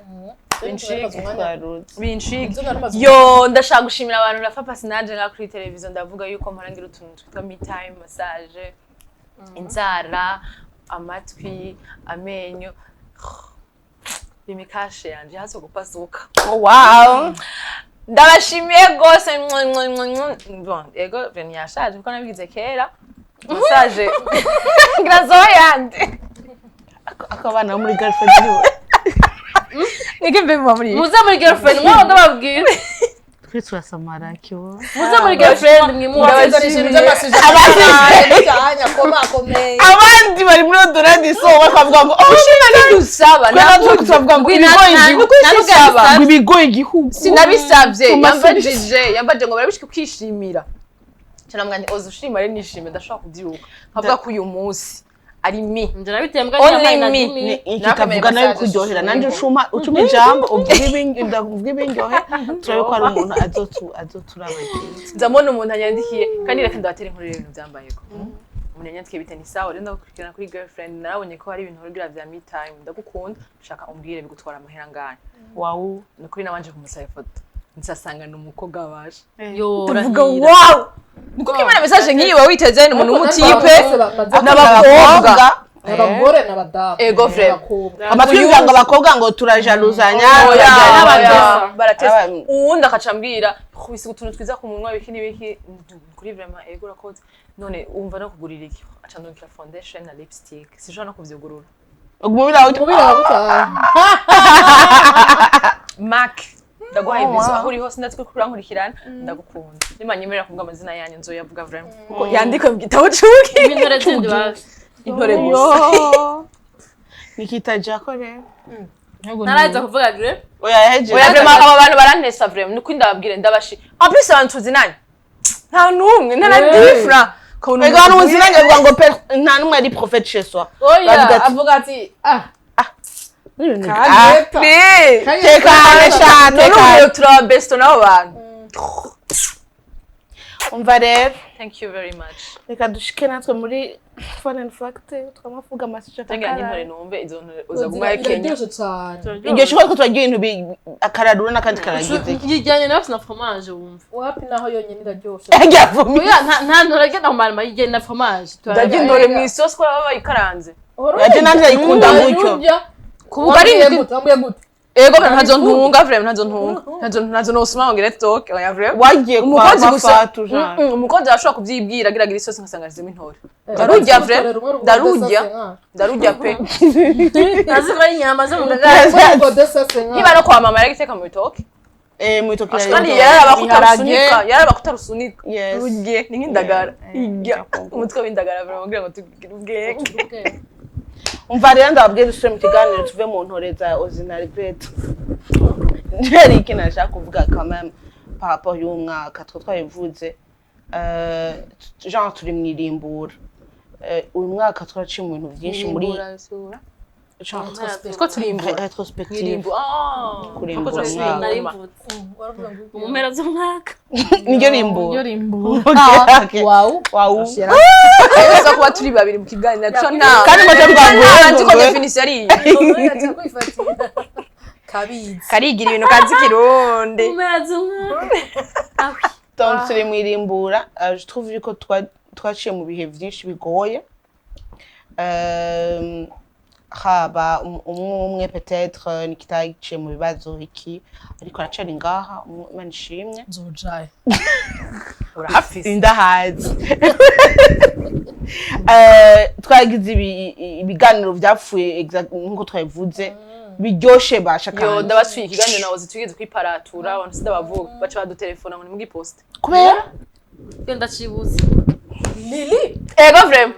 S3: binshiki yo ndashaka gushimira abantu rafa personage nga kuri televiziyo ndavuga yuko mparangira utuntu twitwa me time massage inzara amatwi amenyo imikashe yanje haso gupasuka
S1: wow
S3: ndabashimiye gose bon ego veni yashaje kuko nabigize kera massage grazo yande
S1: akabana muri girlfriend niwe
S3: Ege mbe muri
S2: muze muri girlfriend mwa ndababwira
S1: kwitwa Samara cyo
S2: muze muri girlfriend
S4: ndabashimira amasuje cyanya koma komeye
S1: abandi bari muri odorandi so bakavuga ngo
S3: ushima ni dusaba
S1: ntabwo tuvuga ngo ibigoye igihugu
S3: sinabisabye yambajije ngo barabishika ukishimira cyane mwanya ozo ushima rero nishime ndashaka kubyuka nkavuga ko uyu munsi ari mi
S2: njana bitembwa cyane
S1: ikitavuga nayo kuryohera nanje ucuma ijambo uvuga ibingi ndavuga ibingohe turabe ko ari umuntu azoturabagiriza
S3: nzamona umuntu anyandikiye kandi reka ndabatera inkuru ibintu byambayeko umuntu yanyandikiye bite ni sawa rero ndakurikirana kuri girlfriend narabonye ko hari ibintu bigira vya me time ndagukunda shaka umbwire bigutwara amahera ngane
S1: wow
S3: nukuri nabanje kumusaba ifoto nsasanga n'umukobwa waje
S2: yo
S3: ndavuga wow niko kimana message nkiyi wa witeze ni umuntu umutipe n'abakobwa
S4: abagore n'abadamu
S3: ego frère
S1: amatwibwira ngo abakobwa ngo turajaluzanya
S3: baratesa uwundi akacambwira kubise utuntu twiza ku munwa biki nibiki kuri vraiment ego rakoze none umva no kugurira iki acandukira foundation na lipstick sijana no kuvyugurura
S1: umubira
S4: gutaha
S3: Mac ndaguhaye bizo aho uri hose ndatwe kurankurikirana ndagukunda nimanyemerera kuvuga amazina yanyu nzoyavuga vraiment kuko yandika mu gitabo cy'uki
S2: intore zindi basi
S3: intore gusa
S1: Nikita Jako rero
S2: naraza kuvuga gre
S1: oya yaheje
S3: oya vraiment aba bantu barantesa vraiment nuko ndababwire ndabashi en plus abantu tuzinanye nta numwe nta na difra
S1: ego n'uzi nanjye avuga ngo nta numwe ari prophète chez soi
S4: oya avuga ati
S1: tekane sha tekane
S3: turaba besto n'abo bantu
S1: umva rero
S3: thank you very much
S1: reka dushike natwe muri fun and fact twamavuga amasije
S3: tangira n'intore numve izo uza guma Kenya
S4: iraryoshye cyane
S1: iryo shobora ko twagiye ibintu akararura n'akandi karagize
S2: yijyanye na fromage wumva
S4: wapi naho yonyine iraryoshye
S2: oya nta ntorage na marama yijyanye na fromage
S3: ndagiye intore mu isosi ko baba bayikaranze
S1: yaje nanjye ayikunda gutyo
S3: kuvuga ari
S4: wambuye gute
S3: ego ntazo ntunga vraiment ntazo nosuma ngire stock oya vraiment
S1: wagiye kwa mafatu ja
S3: umukozi ashobora kuvyibwira agira isosi nkasangarizemo intore darujya vraiment darujya pe
S2: azi ko inyama zo mu gagara
S3: niba no kwa mama yaragiteka mu bitoke
S1: mu bitoke
S3: kandi yaraba kutarusunika rujye ni nk'indagara ijya umutwe w'indagara vraiment ngira ngo tugire ubwenge
S1: umva rero ndababwira usure mu kiganiro tuve mu ntore za ordinary grade ntari iki nashaka kuvuga quand même par rapport y'umwaka twabivuze genre turi mu irimbura uyu mwaka twaraciye mu bintu byinshi muri
S3: ko turi
S1: retrospective kurimbura
S2: mu mpera z'umwaka
S1: niryo rimbura wow
S3: eza kuba turi babiri mu kiganiro cyo nta
S1: kandi ngo
S3: nzi ko definition ari
S4: kabizi
S3: karigira ibintu kazi kirundi
S2: mu mpera z'umwaka
S1: donc turi mu irimbura je trouve ko twaciye mu bihe byinshi bigoye haba umwe peut-être nikitagiye mu bibazo iki ariko aracari ngaha Imana ishimwe
S4: nzojaye
S3: urahafise
S1: indahazi twagize ibiganiro byapfuye nkuko twabivuze biryoshe bashaka
S3: yo ndabasuye ikiganiro nawo zitugeze kwiparatura abantu sida bavuga baca badutelefona ngo nimugi poste
S1: kubera
S2: yo ndacibuze
S4: Lili
S3: ego vraiment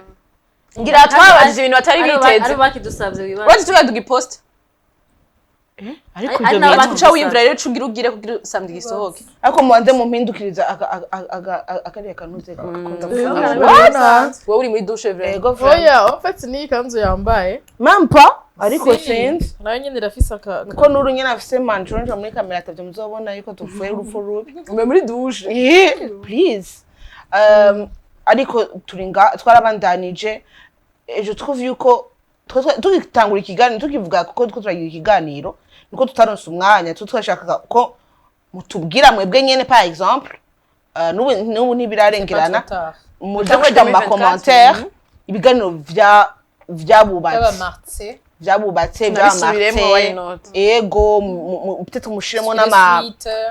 S3: ngira twabajije ibintu batari biteze
S2: ari bakidusabye wibaza
S3: waje tugaduga poste
S1: ariko
S2: Ari
S1: ibyo
S2: n'abandi
S1: bintu
S3: uca wiyumvira rero cugira ugire kugira samedi gisohoke
S1: ariko mubanze mumpindukiriza akariya kanuze
S3: wowe uri muri douche vraiment
S1: ego vraiment
S4: oya ofete ni ikanzu yambaye
S1: mampa ariko sinzi
S4: nayo nyine irafise aka
S1: ko nuru nyene afise manjonje muri kamera atavyo muzobona yuko tuvuye urupfu rubi
S3: umwe muri douche
S1: please ariko twarabandanije je trouve yuko tugitangura ikiganiro tukivuga kuko turagira ikiganiro niko tutaronse umwanya twashaka ko mutubwira mwebwe nyene par exemple n'ubu ntibirarengerana mujya mu commentaire ibiganiro vyabubatse ego peut-être mushiremo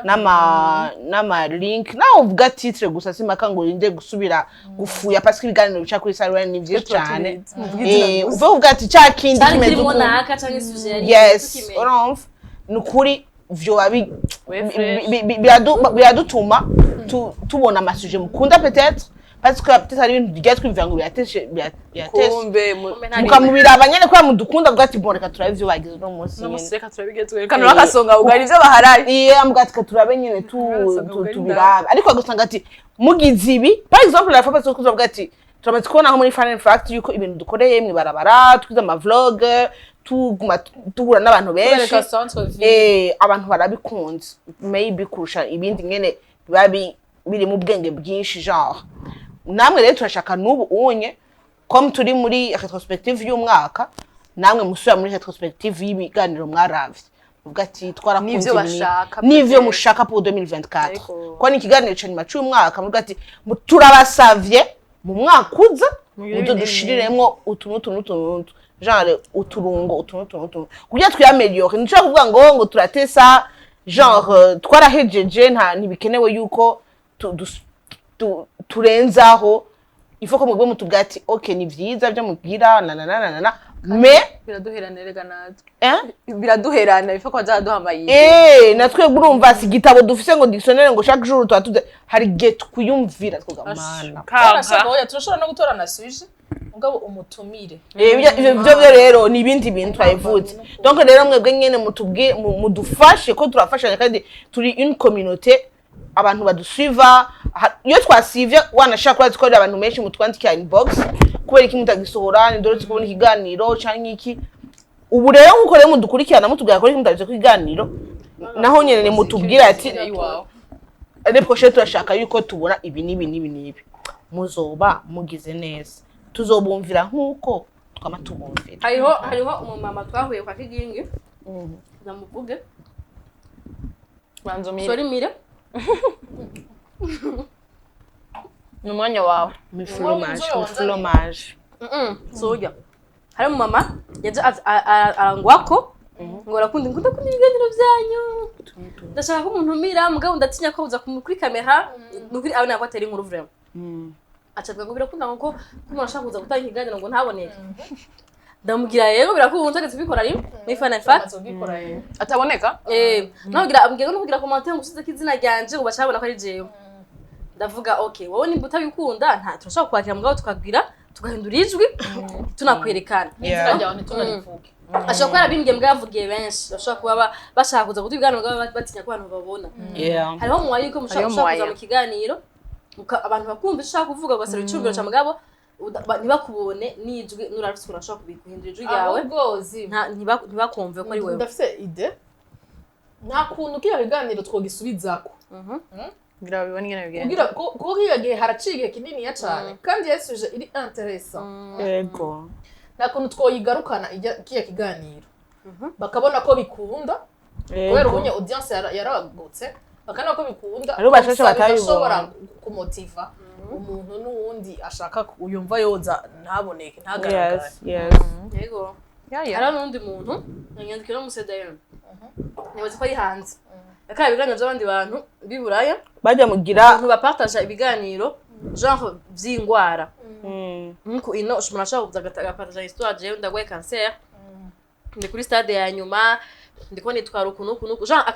S1: nama link naho uvuga titre gusa simaka ngo inde gusubira gufuya parce que ibiganiro bica kuri salon ni byinshi cyane uvuga ati cya kindi kimeze
S2: uko naka cyangwa isuje
S1: yes urumva nukuri vyo biradutuma tubona amasuje mukunda peut-être parce que peut-être ari ibintu bigiye twivanga ngo biateshe mukamubiraba nyene kwa mudukunda bwa ati boreka turavyo bagize no munsi nyene
S3: museka turabigezwe kandi bakasonga ugari ivyo baharaye
S1: ambwati turabe nyene tubiraba ariko gusanga ati mugize ibi par exemple la fois parce que tuvuga ati turamaze kubona aho muri Fun&facts yuko ibintu dukoreye mwe barabara twiza ama vlog tugura n'abantu benshi abantu barabikunze maybe kurusha ibindi nyene babi biri mu bwenge bwinshi genre namwe rero turashaka n'ubu unye comme turi muri retrospective y'umwaka namwe musubira muri retrospective y'ibiganiro mwaravye uvuga ati twarakunze n'ivyo mushaka pour 2024 ko ni ikiganiro cyo nyuma cy'umwaka muvuga ati turabasavye mu mwaka uza dushyiriremo utuntu genre uturungo kugira twiyameliore nico kuvuga ngo turatesa genre twarahejeje ntibikenewe yuko turenzaho ifo ko mugwe mutubwira ati okay ni vyiza byo mugira mais
S3: biraduherana rega natwe biraduherana ifo ko bazaduhamaye
S1: natwe urumva si gitabo dufise ngo dictionnaire ngo chaque jour twatuze hari get kuyumvira twogamana
S4: kanka oya turashobora no gutora na sujet mugabo umutumire
S1: byo rero ni ibindi bintu twayivuze donc rero mwebwe nyene mutubwiye mudufashe ko turafashanya kandi turi une communauté abantu badusuiva iyo twasivye wanashaka kuba dukorera abantu menshi mutwandikira inbox kubera iki mutagisohora ndoro tukubona ikiganiro canke iki ubu rero nkuko rero mudukurikirana mutubwira ko mutagize kwiganiro naho nyene mutubwira ati ade prochaine turashaka yuko tubona ibi nibi muzoba mugize neza tuzobumvira nkuko twama tubumvira
S2: hariho umumama twahuye kwa Kigingi namuvuge
S3: banzomire
S2: sorry mire
S3: numwanya wawe
S1: mi fromage
S2: soja hari umumama yaje arangwako ngo rakunda ibiganiro byanyu ndashaka ko umuntu mira mugabo ndatinya ko uza kuri kamera nukuri abana ko atari inkuru vraiment acabwa ngo birakunda ngo umuntu ashaka kuza gutanga ikiganiro ngo ntaboneke ndamugira rero birakunda ko tubikora rimwe muri Fun&facts
S3: ataboneka
S2: nagira ambwiye no kugira comment ngo usize kizina ryanje ngo bacabona ko ari jewe ndavuga okay wowe nimba utabikunda nta turashaka kwakira mugabo tukabwira tugahindura ijwi tunakwerekana ashobora kuba arabimbye mbwa yavugiye benshi bashobora kuba bashaka kuza guta ibiganiro mugabo batinya ko abantu babona hariho mu yuko mushaka kuza mu kiganiro abantu bakumva ushaka kuvuga ugasera icyumviro cya mugabo ntibakubone n'ijwi nurafite urashaka kubikuhindura ijwi ryawe ntibakumve ko ari wewe
S4: ndafite ide nta kuntu kiya biganiro twogisubizako
S3: ngira bibone ngene bigenda
S4: kuko iyo gihe haraciye kinini ya cyane kandi yesuje iri intéressant
S1: yego
S4: nta kuntu twoyigarukana kiya kiganiro bakabona ko bikunda kubera ubunye audience yaragutse bakana ko bikunda
S1: ari bashasha batayibona
S4: kumotiva umuntu n'uwundi ashaka uyumva yoza ntaboneke ntagaragara
S2: yego hari n'undi muntu yanyandikira mu sedayoni nibaze ko ari hanze akaba ibiganiro by'abandi bantu biburaya
S1: bajya mugira
S2: abantu bapartage ibiganiro genre vy'ingwara nko ino ushobora ashaka kuzagatagapartage histoire je ndagwaye cancer ndi kuri stade ya nyuma ndiko nitwara ukuntu genre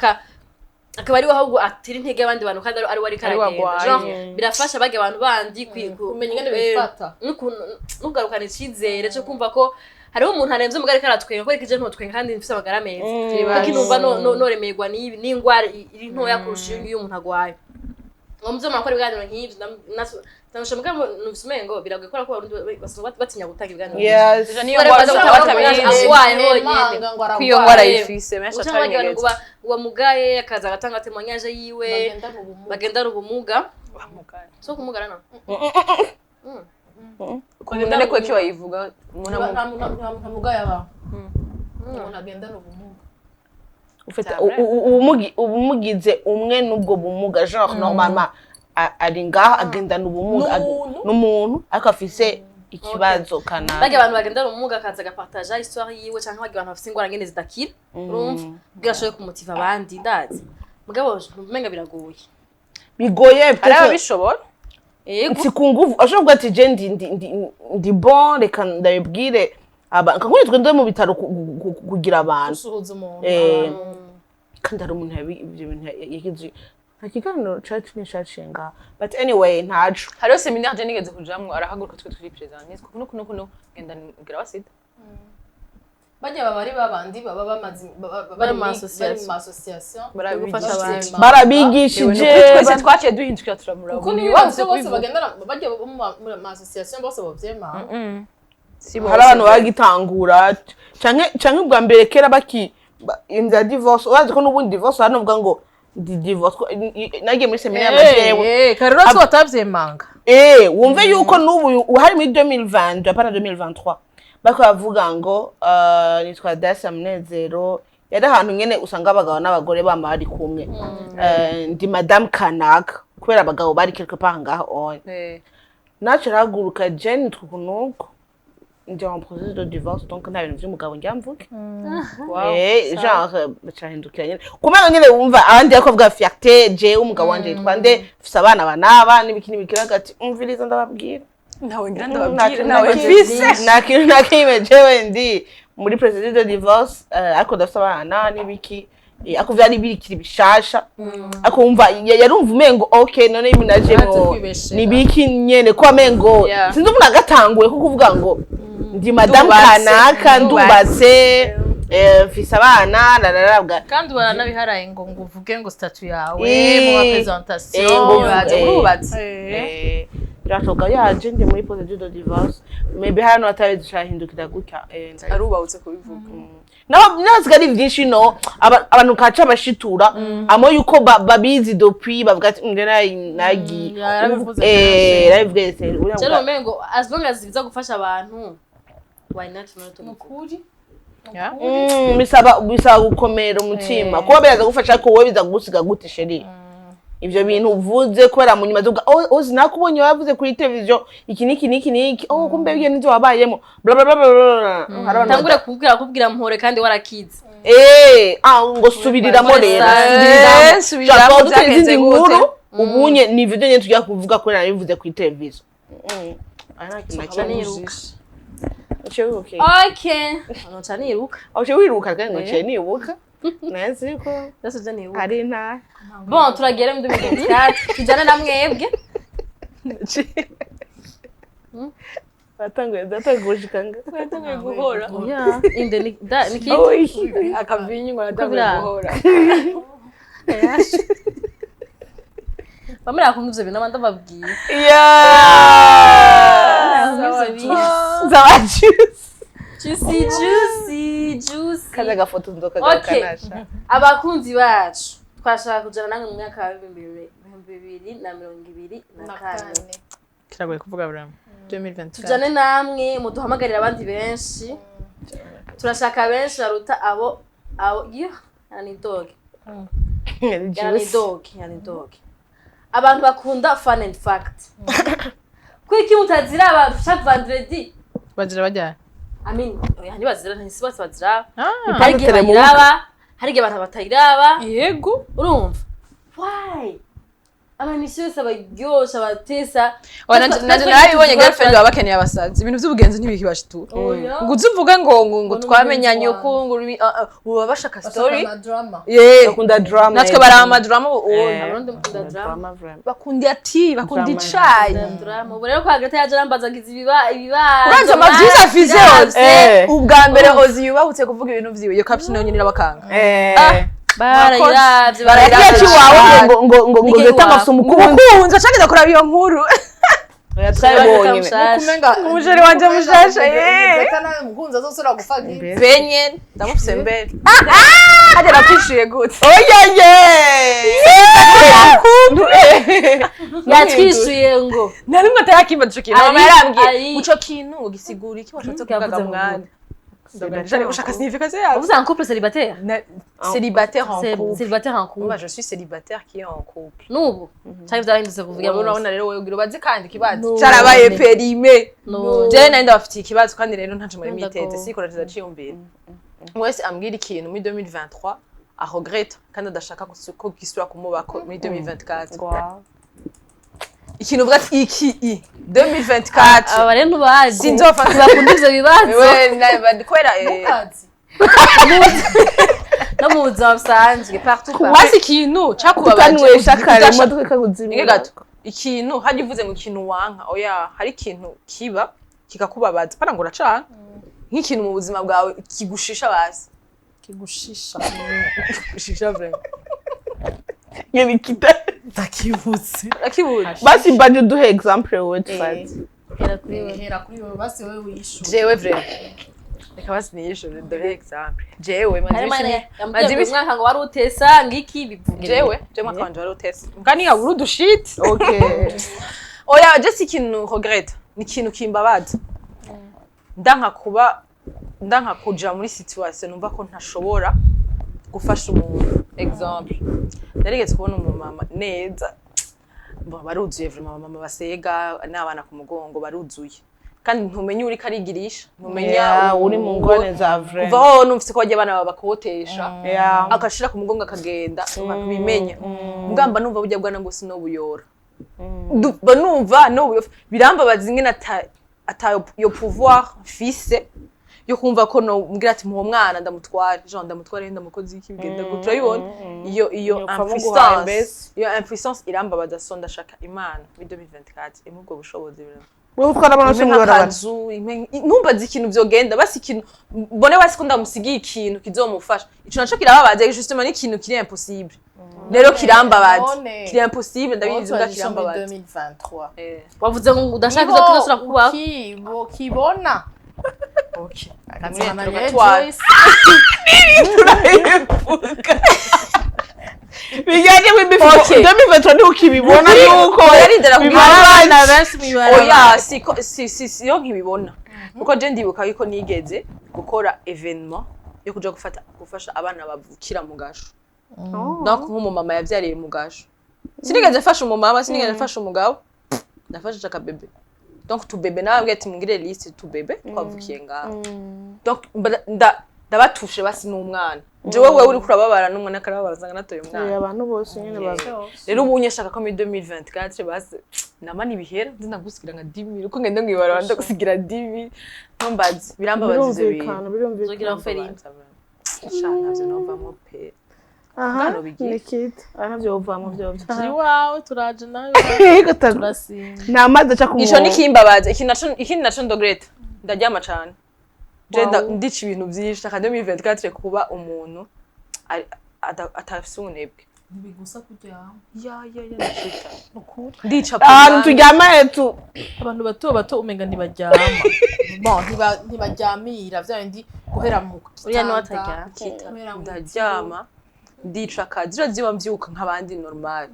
S2: akaba ari ahubwo atira intege abandi bantu kandi ari wari karagenda genre birafasha bage abantu bandi
S4: kumenya ngene bifata
S2: nugarukana icizere cyo kumva ko hariho umuntu aremze mugari karatwenga ko ikije ntotwenga kandi mfise amagara meza lakini numva noremerwa n'ingwara iri ntoya kurusha iyo umuntu agwaye ngo muzoma akora ibiganiro nk'ivyo tanashomeka nusumengo biragukora ko basanzwe batinya gutanga ibiganiro
S3: niyo ngwara
S2: agwaye honyene
S3: kwiyo ngwara yifise mesha cyane
S2: uwa mugaye akaza agatanga témoignage yiwe bagendana ubumuga so kumugara na
S3: kugenda ko cyo bayivuga
S4: nta mugaye aba umuntu agendana ubumuga
S1: ufite ubumugize umwe n'ubwo bumuga genre normalement ari ngaha agendana ubumuga n'umuntu ariko afise ikibazo kana
S2: bage abantu bagendana ubumuga akaza agapartage histoire yiwe canke bage abantu bafise ingwara ngene zidakira urumva bwashoye kumutiva abandi ndazi mugabo umenga bigoye
S1: peut-être
S3: bishobora
S1: si kunguvu ashobora kuba ati je ndi bon reka ndabibwire abantu kankuri twende mu bitaro kugira abantu
S4: usuhuza umuntu
S1: kandi ari umuntu ibyo bintu yakizi ikiganiro cyacu nishacenga but anyway ntacu
S3: hariho seminaire je nigeze kujamwe arahaguruka twe turi president kuno ngenda ngira wasida
S4: bajya babari babandi baba bamazi bari mu association
S1: barabigishije
S3: twese twaciye duhindukira turamuraba
S4: kuko ni bose bagendana bajya mu association bose bavyema
S1: hari abantu bagitangura canke bwa mbere kera baki inza divorce urazi ko n'ubundi divorce hano vuga ngo divorce nagiye muri seminaire amajewe
S4: karero so batavyemanga
S1: wumve yuko n'ubu hari muri 2020 apana 2023 bako bavuga ngo nitwa Dasa Munezero yari ahantu nyene usanga abagabo n'abagore bamba bari kumwe ndi madame Kanaka kubera abagabo bari quelque part ngaho nacu raguruka Jane tukunuko ndi en processus de divorce donc nta bintu by'umugabo njyamvuke genre bacahindukira nyene kumenya nyene wumva abandi yako vuga fierté je umugabo wanje twande fisa abana banaba n'ibiki n'ibikira gati umviriza ndababwira
S3: nawe ngira ndababwira nawe fise
S1: nakime jewe ndi muri processus de divorce ariko dafisa abana n'ibiki ako vyari birikiri bishasha ako umva yarumva umengo okay none iminajemo nibiki nyene ko amengo sinzi umuntu agatanguye ko kuvuga ngo ndi madame Kanaka ndubatse mfise abana rararabwa
S4: kandi baranabiharaye ngo uvuge ngo statut yawe
S1: Eh,
S4: mu presentation
S1: ngo
S3: baje kurubatse
S1: birashoboka yaje ndi muri procedure de divorce maybe hano atabizi cyahindukira gutya
S3: arubahutse kubivuga
S1: nasiga ari byinshi no abantu kaca bashitura amo yuko babizi depuis bavuga ati nagi
S4: yarabivuze
S2: Jero mengo as long as biza gufasha abantu why not
S4: mukuri
S1: bisaba gukomera umutima kuba biraza gufasha ko wowe biza gusiga gute sheri ivyo bintu uvuze kubera mu nyuma zuga ozi nakubonye wavuze kuri television iki kumbe bigiye n'ivyo wabayemo bla bla bla
S2: tangure kubwira mpore kandi warakize
S1: ngo subiriramo rero
S3: subiriramo
S1: byagenze inkuru ubunye ni video nyine tujya kuvuga ko nabivuze kuri television
S2: okay anocha niruka
S1: aje wiruka kandi ngo cye nibuka nasi ko
S2: ndasuje niruka
S1: ari nta
S2: bon turagera mu 2024 tujana na mwebwe
S1: batanguye
S3: guhora
S2: yeah inde niki
S3: akavinyi ngo natanguye guhora
S2: bamara kumuvye bintu abandi babwiye
S1: zawa
S2: juicy
S1: kaza gafoto ndoka gakanasha
S2: abakunzi bacu twashaka kujana namwe mu mwaka wa 2024
S3: kiragoye kuvuga Abraham 2024
S2: tujane namwe muduhamagarira abandi benshi turashaka benshi baruta abo iyo yani dog abantu bakunda fun and facts kwiki mutazira abantu chaque vendredi
S3: bazira bajya
S2: yani bazira ntisi bose bazira hari igihe bayiraba hari igihe abantu batayiraba
S3: yego
S2: urumva why amamisi yose abaryosha abatesa
S3: narabibonye girlfriend baba bakeneye abasazi ibintu by'ubugenzi ntibikibashitura ngo uzuvuga ngo twamenyanye uko uba bashaka story
S1: bakunda drama
S3: natwe bari amadrama
S2: abarundi bakunda drama
S3: bakunda bakunda icayi
S2: drama ubu rero ko hagati yaje arambazagiza ibibazo
S3: uranze amavyiza afise yose ubwa mbere Ozi yubahutse kuvuga ibintu vyiwe iyo caption nayo nyine irabakanga
S2: barayiravye
S1: wawe ngo zeta amasumu
S3: kubukunze acagenda kuraba iyo nkuru
S1: yatayibonye
S3: kumenga umujeri wanje mushasha
S4: zeta nawe mukunzi azosura gufaga
S3: benye ndamufise mbere aje rapishije gute
S2: yatwishuye ngo
S3: narimwe atayakimba ico kintu mama yarambwiye ico kintu gisigura iki washatse kuvuga mwana ushaka signification yawe
S2: vous êtes en couple célibataire
S3: célibataire en couple
S2: célibataire en couple
S3: moi je suis célibataire qui est en couple
S2: nubu cyari byarahindutse kuvuga
S3: ngo urabona rero wewe ugira ubaze kandi ikibazo cyarabaye perime je nenda bafitiye ikibazo kandi rero ntaje muri mitete siko ratiza ciyumvira wese ambwira ikintu muri 2023 a regrette kandi adashaka ko gisura kumubako muri 2024 ikintu uvuga ati iki 2024
S2: aba rero bazi
S3: sinzofata
S2: bakunda ivyo bibazo
S3: kwera
S2: no mu buzima busanzwe partout
S3: basi ikintu
S1: cakubabaje kare imodoka ikaguzimira
S3: gato ikintu haje uvuze ngo ikintu wanka oya hari ikintu kiba kikakubabaza para ngo uracana nk'ikintu mu buzima bwawe kigushisha basi kigushisha vraiment
S1: yebikita
S4: takibutse
S1: basi baje duhe example wowe tufate
S4: hera kuri wewe basi wewe wishu
S3: jewe vraiment reka basi niyisho dore example jewe
S2: manzi mwaka ngo wari utesa ngiki bivuge
S3: jewe mwaka wanje wari utesa ngani ya uru dushit
S1: okay
S3: oya just ikintu regrette ni ikintu kimbabaza ndanka kuja muri situation numva ko ntashobora gufasha umuntu example narigeze kubona umumama neza baruzuye vraiment mama basega n'abana ku mugongo baruzuye kandi ntumenye uri karigirisha ntumenya
S1: uri mu ngone za vrai
S3: vaho numvise ko bagiye bana bakotesha akashira ku mugongo akagenda bakubimenya ngamba numva bujya bwana ngo sinobuyora banumva no birambabaza ingene ata yo pouvoir fils yo kumva ko no mbwira ati mu mwana ndamutware Jean ndamutware ndamukozi iki bigenda gutra yibona iyo impuissance irambabaza so ndashaka imana muri 2024 imubwo bushobozi bira
S1: wewe utwara abana bose mu barabara
S3: numbaza ikintu vyogenda basi ikintu mbone wasi ko ndamusigiye ikintu kizomufasha ico naco kirababaza justement n'ikintu kiri impossible rero kirambabaza kiri impossible ndabizi nda kirambabaza
S4: 2023
S2: wavuze ngo udashaka izo kintu kubaho
S4: kibona
S3: okay
S4: Katsana
S1: bijyanye w'ibifu 2023 ni ukibibona yuko
S3: yarindira
S2: abana benshi mwibara
S3: oya si yo nkibibona kuko je ndibuka yuko nigeze gukora evenement yo kuja gufasha abana bavukira mu gasho donc nk'umumama yavyariye mu gasho sinigeze mfasha umumama sinigeze mfasha umugabo ndafasha chaka bebe donc tu bebe nababwiye ati mungire liste tu bebe twavukiye ngaho donc ndabatushe basi n'umwana jewe wewe uri kurababara n'umwana akarababazanga natoye umwana
S1: abantu bose nyene baba
S3: rero ubunye shaka ko muri 2024 basi namani bihera ndinagusigira nka 10,000 uko ngende ngibara ndagusigira 10,000 ntombazi birambabazize
S1: birumvikana
S2: zogira oferi
S3: shaka byo novamo pe
S1: aha nikita anavyo uvamo byo
S4: Turi wawe turaje nawe turasinda
S1: namaze aca kumu
S3: ico nikimbabaza ikindi naco ndogreta ndaryama cane je ndica ibintu byinshi aka 2024 kuba umuntu atafise ubunebwe
S4: ntibigusa kuryama
S3: ya ndashita
S4: ukuri
S3: ndica
S1: turyama etu
S4: abantu bato umenga ntibaryama bon ntibaryamira vya bindi guhera mu
S2: uriya ni wataryama
S3: ndaryama ndica akazira ziba mvyuka nk'abandi normal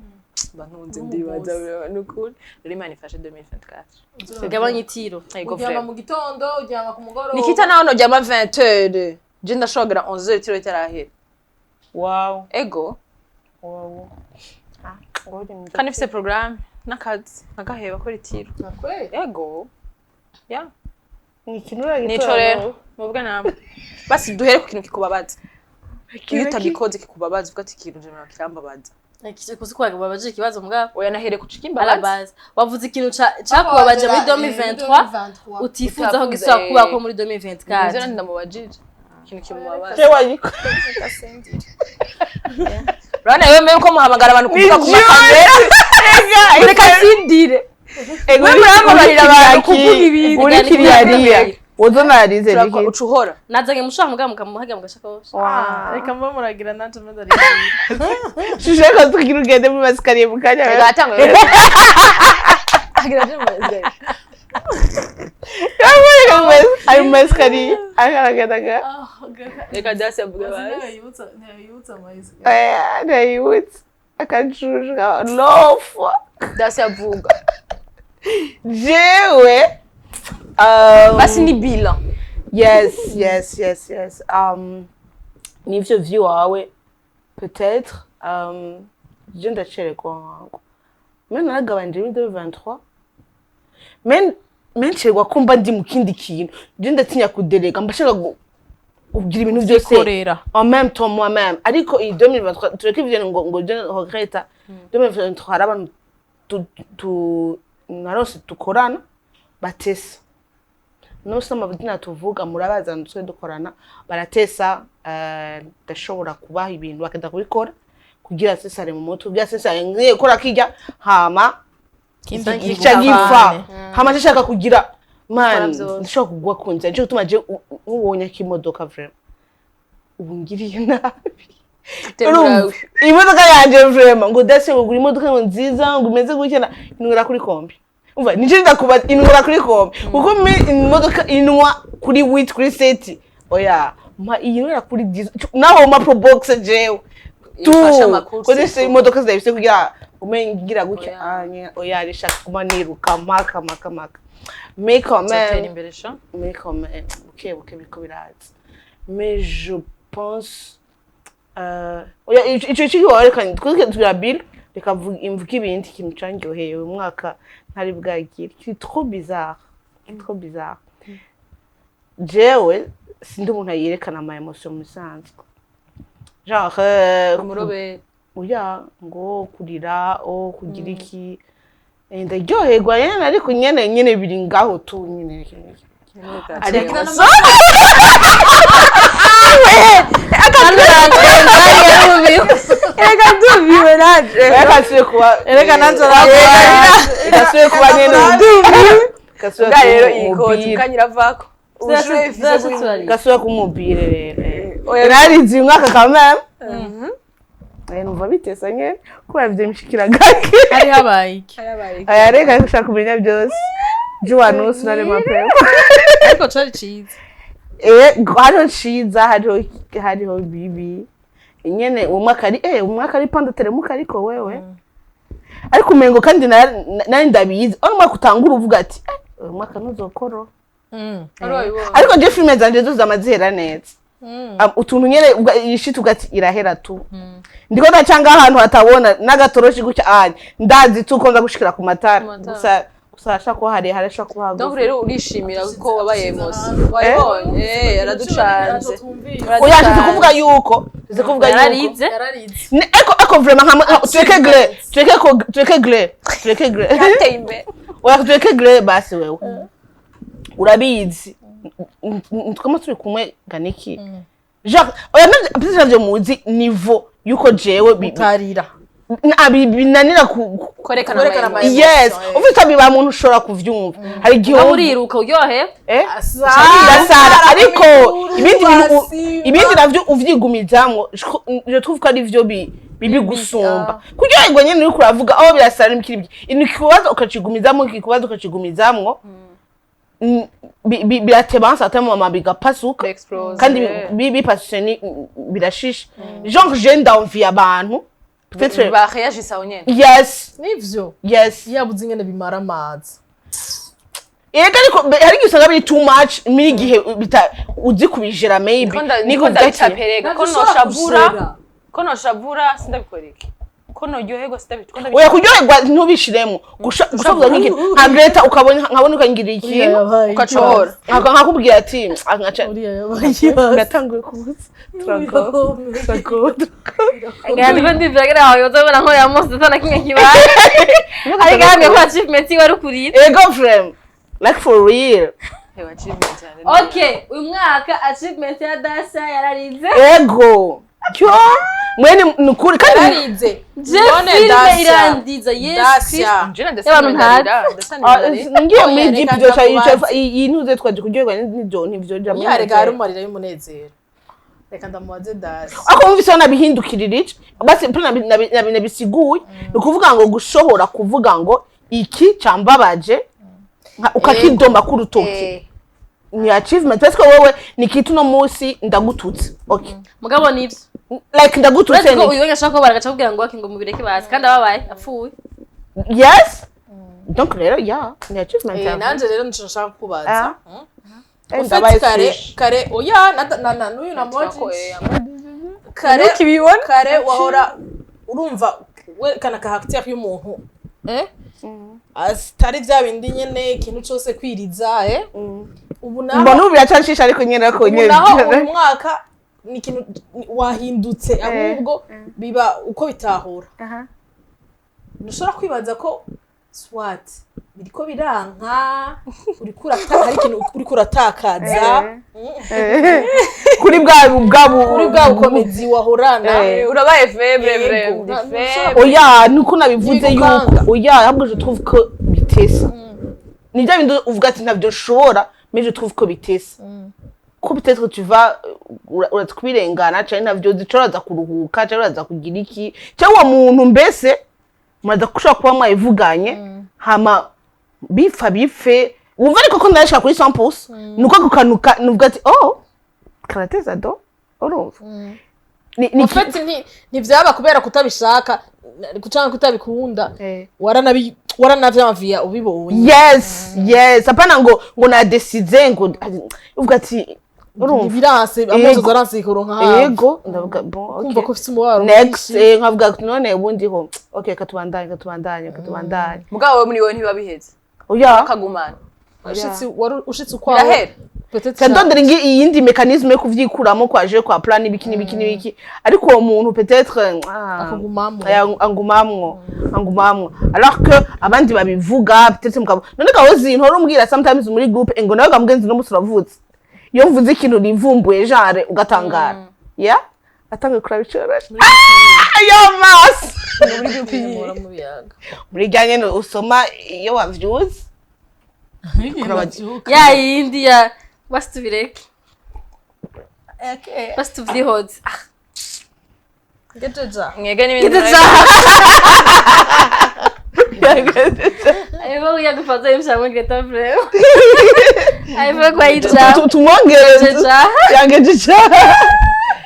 S3: bantunze ndibaza n'ukuri rero Imana ifashe 2024
S2: gabanya itiro
S4: uryama mu gitondo uryama ku mugoroba
S3: nikita naho noryama 20h je ndashobora 11h itiro itarahera
S1: wow
S3: ego
S1: wow
S3: kandi mfise programme n'akazi nkagaheba kuri itiro ego ya
S1: ni kinura
S3: nico rero mubwe namwe basi duhere ku kintu kikubabaza iyo utabikoze kikubabaza uvuga ati ikintu je kirambabaza
S2: kuzi kwaga babaje ikibazo mbwa
S3: oya nahere kucikimbabaza
S2: wavuze ikintu cakubabaje muri 2023 utifuza aho gisaba kuba ko muri 2024
S3: nzira ndamubajije ikintu kimubabaza
S1: je wayiko
S3: rana yewe mbe ko muhamagara abantu kuvuga ku makamera reka sindire
S1: ego muramubarira abantu kuvuga ibintu uri kiriyariya Wozonarize
S3: biki ucuhora
S2: nazanye mushaka muga mukamuhaga mugashakosha
S4: reka mba muragira nanje mudari
S1: shishaka tugira ugende mu masikariye mukanya
S3: gatangwe agira je muzeye
S1: ayo masikariye agaragaraga
S3: reka dasi avuga basi
S4: ntiyutsa mayisikariye
S1: ntiyutsa akajujuka lofa
S3: dasi avuga
S1: jewe
S3: basi ni bilan
S1: yes nivyo vyo wawe peut-être je ndacherekwa wangu mena nagabanje muri 2023 mencherwa kumba ndi mu kindi kintu je ndatinya kudelega mbashaka kugira ibintu byose en même temps moi-même ariko i 2023 tureke ivyo ngo je regreta 2023 arabantu tu narose tukorana batesa no sama budina tuvuga murabaza ntwe dukorana baratesa ndashobora kubaha ibintu bakenda kubikora kugira sesare mu moto kugira sesare ngiye gukora kijya hama kigifa hama nshaka kugira man ndashobora kugwa kunze cyo gutuma je ubonye kimodoka vraiment ubu ngiriye nabi imodoka yanje vraiment ngo dase ugura imodoka nziza ngo imeze gukena inura kuri kombi umva nije ndakuba inura kuri kombi kuko imodoka inwa kuri wit kuri seti oya ma inura kuri naho ma pro box jewe kodese imodoka zidafise kugira umengira gutya anya oya rishaka kuma niruka maka mais quand même ok biko birazi mais je pense oya ico cyo warekanye twese tugira bill reka imvuga ibindi kintu cangyoheye uyu mwaka ntari bwagira c'est trop bizarre jewe sindi umuntu ayerekana ama emotion musanzwe genre
S3: umurobe
S1: oya ngo kurira kugira iki ndaryoherwa nyene ariko nyene biri ngaho tu nyene ariko
S3: Ega dubiwe naje.
S1: Ega siwe kuba.
S3: Ega nanzo
S1: ega siwe kuba nyene dubiwe.
S3: Nga rero ikoti kanyiravako.
S1: Gasubira ku mobile rero. Narizi umwaka kamwe. Numva bitesa nyene ko yavyemshikira gake.
S4: Hari habaye iki?
S1: Aya reka gushaka kumenya byose. Juano sunare mapema.
S4: Ariko cari ciza.
S1: Hariho ciza hariho bibi. Nyene umwaka ari pandateremuka ariko wewe. Ariko umengo kandi nari ndabizi. Umwaka utangura uvuga ati umwaka ntuzokoro. Ariko je filme zanje zo zamazihera neza. Utuntu nyene yishita ugati irahera tu. Ndiko ndacanga ahantu hatabona n'agatoroshi gucya ndazi tukonza gushikira ku matara. Gusa ko harasha kuhaga.
S3: Donc rero urishimira ko wabaye mose. Wayibonye yaraducanze.
S1: Uyashitse kuvuga yuko
S2: yararize
S1: eko vraiment tureke gle
S3: Yateye imbere.
S1: tureke gle basi wewe urabizi twama turi kumwe ganiki genre oya peut-être navyo muzi niveau yuko jewe
S4: Utarira.
S1: binanira
S3: Kwerekana
S1: yes ufite biba muntu ushobora kuvyumva hari gihe
S2: uriruka uryohe
S1: asara ariko ibindi navyo uvyigumizamwo je trouve ko ari vyo bibi gusumba kuryoherwa nyene uri kuravuga aho birasara n'imikiri ikibazo ukacigumizamwo biratebansa atama mama bigapasuka kandi bipasuse birashisha genre je ndamviye abantu
S3: peut-être ba réagissa onyene.
S1: Yes.
S4: Nivyo.
S1: Yes.
S4: Yabuze ingene bimara amazi.
S1: Ariko hari gisanga biri too much mini gihe uzi kubijera maybe
S3: niko ndacaperega ko noshabura sindabikoreke ko noryoherwa sindabikora.
S1: Oya kuryoherwa ntubishiremo gushavuga nk'iki Andreta nkabona ukangira iki
S3: ukacora
S1: nkakubwira ati nkaca
S4: ngatanguye
S1: kubuza turago
S2: ngandi bandi byagera aho yozabona nko ya mose sana kimwe kibaye ari gambe kwa achievement wari kurira
S1: ego frame like for real
S2: okay uyu mwaka achievement ya Dasa yararize
S1: ego cyo mwene nukuri kandi
S4: yararize
S2: filme irandiza yes
S3: njena ndasanira
S1: ngiye muri gipyo cha intuze twaje kuryoherwa n'ivyo jamwe
S4: yarega ari umarira y'umunezero reka ndamubaze Dasa
S1: ako mvise nabihindukirira iki basi nabisiguye ukuvuga ngo gushobora kuvuga ngo iki cambabaje ukakidoma ku rutoki ni achievement parce que wewe ni kitu no musi ndagututse okay
S2: mugabo nivyo
S1: like ndagututse
S2: ni uyu ngashaka ko baragaca kubwira ngo ngo mubireke bazi kandi ababaye apfuye
S1: yes donc rero ni achievement
S4: nanje rero nico nshaka kubaza ufite kare oya na n'uyu na moji kare wahora urumva we kana character y'umuntu astari vya bindi nyene ikintu cyose kwiriza ubu naho
S1: mbona biracanshisha ariko nyene ko nyene
S4: naho umwaka ni ikintu wahindutse ahubwo biba uko bitahura ntushobora kwibaza ko swat biriko biranka hari ikintu uri kuratakaza
S1: kuri bwa
S4: bukomezi wahorana
S3: urabaye febre
S1: oya nuko nabivuze yuko oya ahubwo je trouve ko bitesa nijya bindi uvuga ati ntabyo shobora mais je trouve ko bitesa ko peut-être tu vas uratkubirengana cyane ntabyo zicoraza kuruhuka cyane uraza kugira iki cyangwa muntu mbese muraza kushaka kuba mwayivuganye hama bife wumva ariko ko ndashaka kuri 100% nuko gukanuka nuvuga ati karateza do urumva
S4: ni fete ntivyaba kubera kutabishaka kucanga kutabikunda waranavyamvia ubibonye
S1: yes apana ngo na decide ngo uvuga ati urumva
S4: biranse amozo zaranse kuronka ha
S1: yego ndavuga bon okay
S4: kumva ko ufite umubaro
S1: next nkavuga none ubundi ho okay katubandanye
S3: mugabo muri wowe ntibabiheze
S1: oya
S3: kagumana
S4: ushitse ukwaho
S1: peut-être ndondera iyindi mécanisme yo kuvyikuramo kwaje kwa plan ibiki ariko uwo muntu peut-être angumamwo alors que abandi babivuga peut-être mugabo none gahozi ntoro umbwira sometimes muri groupe ngo nawe gamugenzi no musuravutse iyo mvuze ikintu rivumbuye genre ugatangara atangiye kurabicora ayo mas
S4: muri
S1: jyanye no usoma iyo wavyuze
S2: ya yindi ya basi tubireke basi tuvyihoze
S4: Gejeja.
S3: mwege n'ibintu
S2: Gejeja. Aivo yagufaza imshamwe Greta Vreo. Aivo kwa ija.
S1: Tumwongereze. Yagejeje.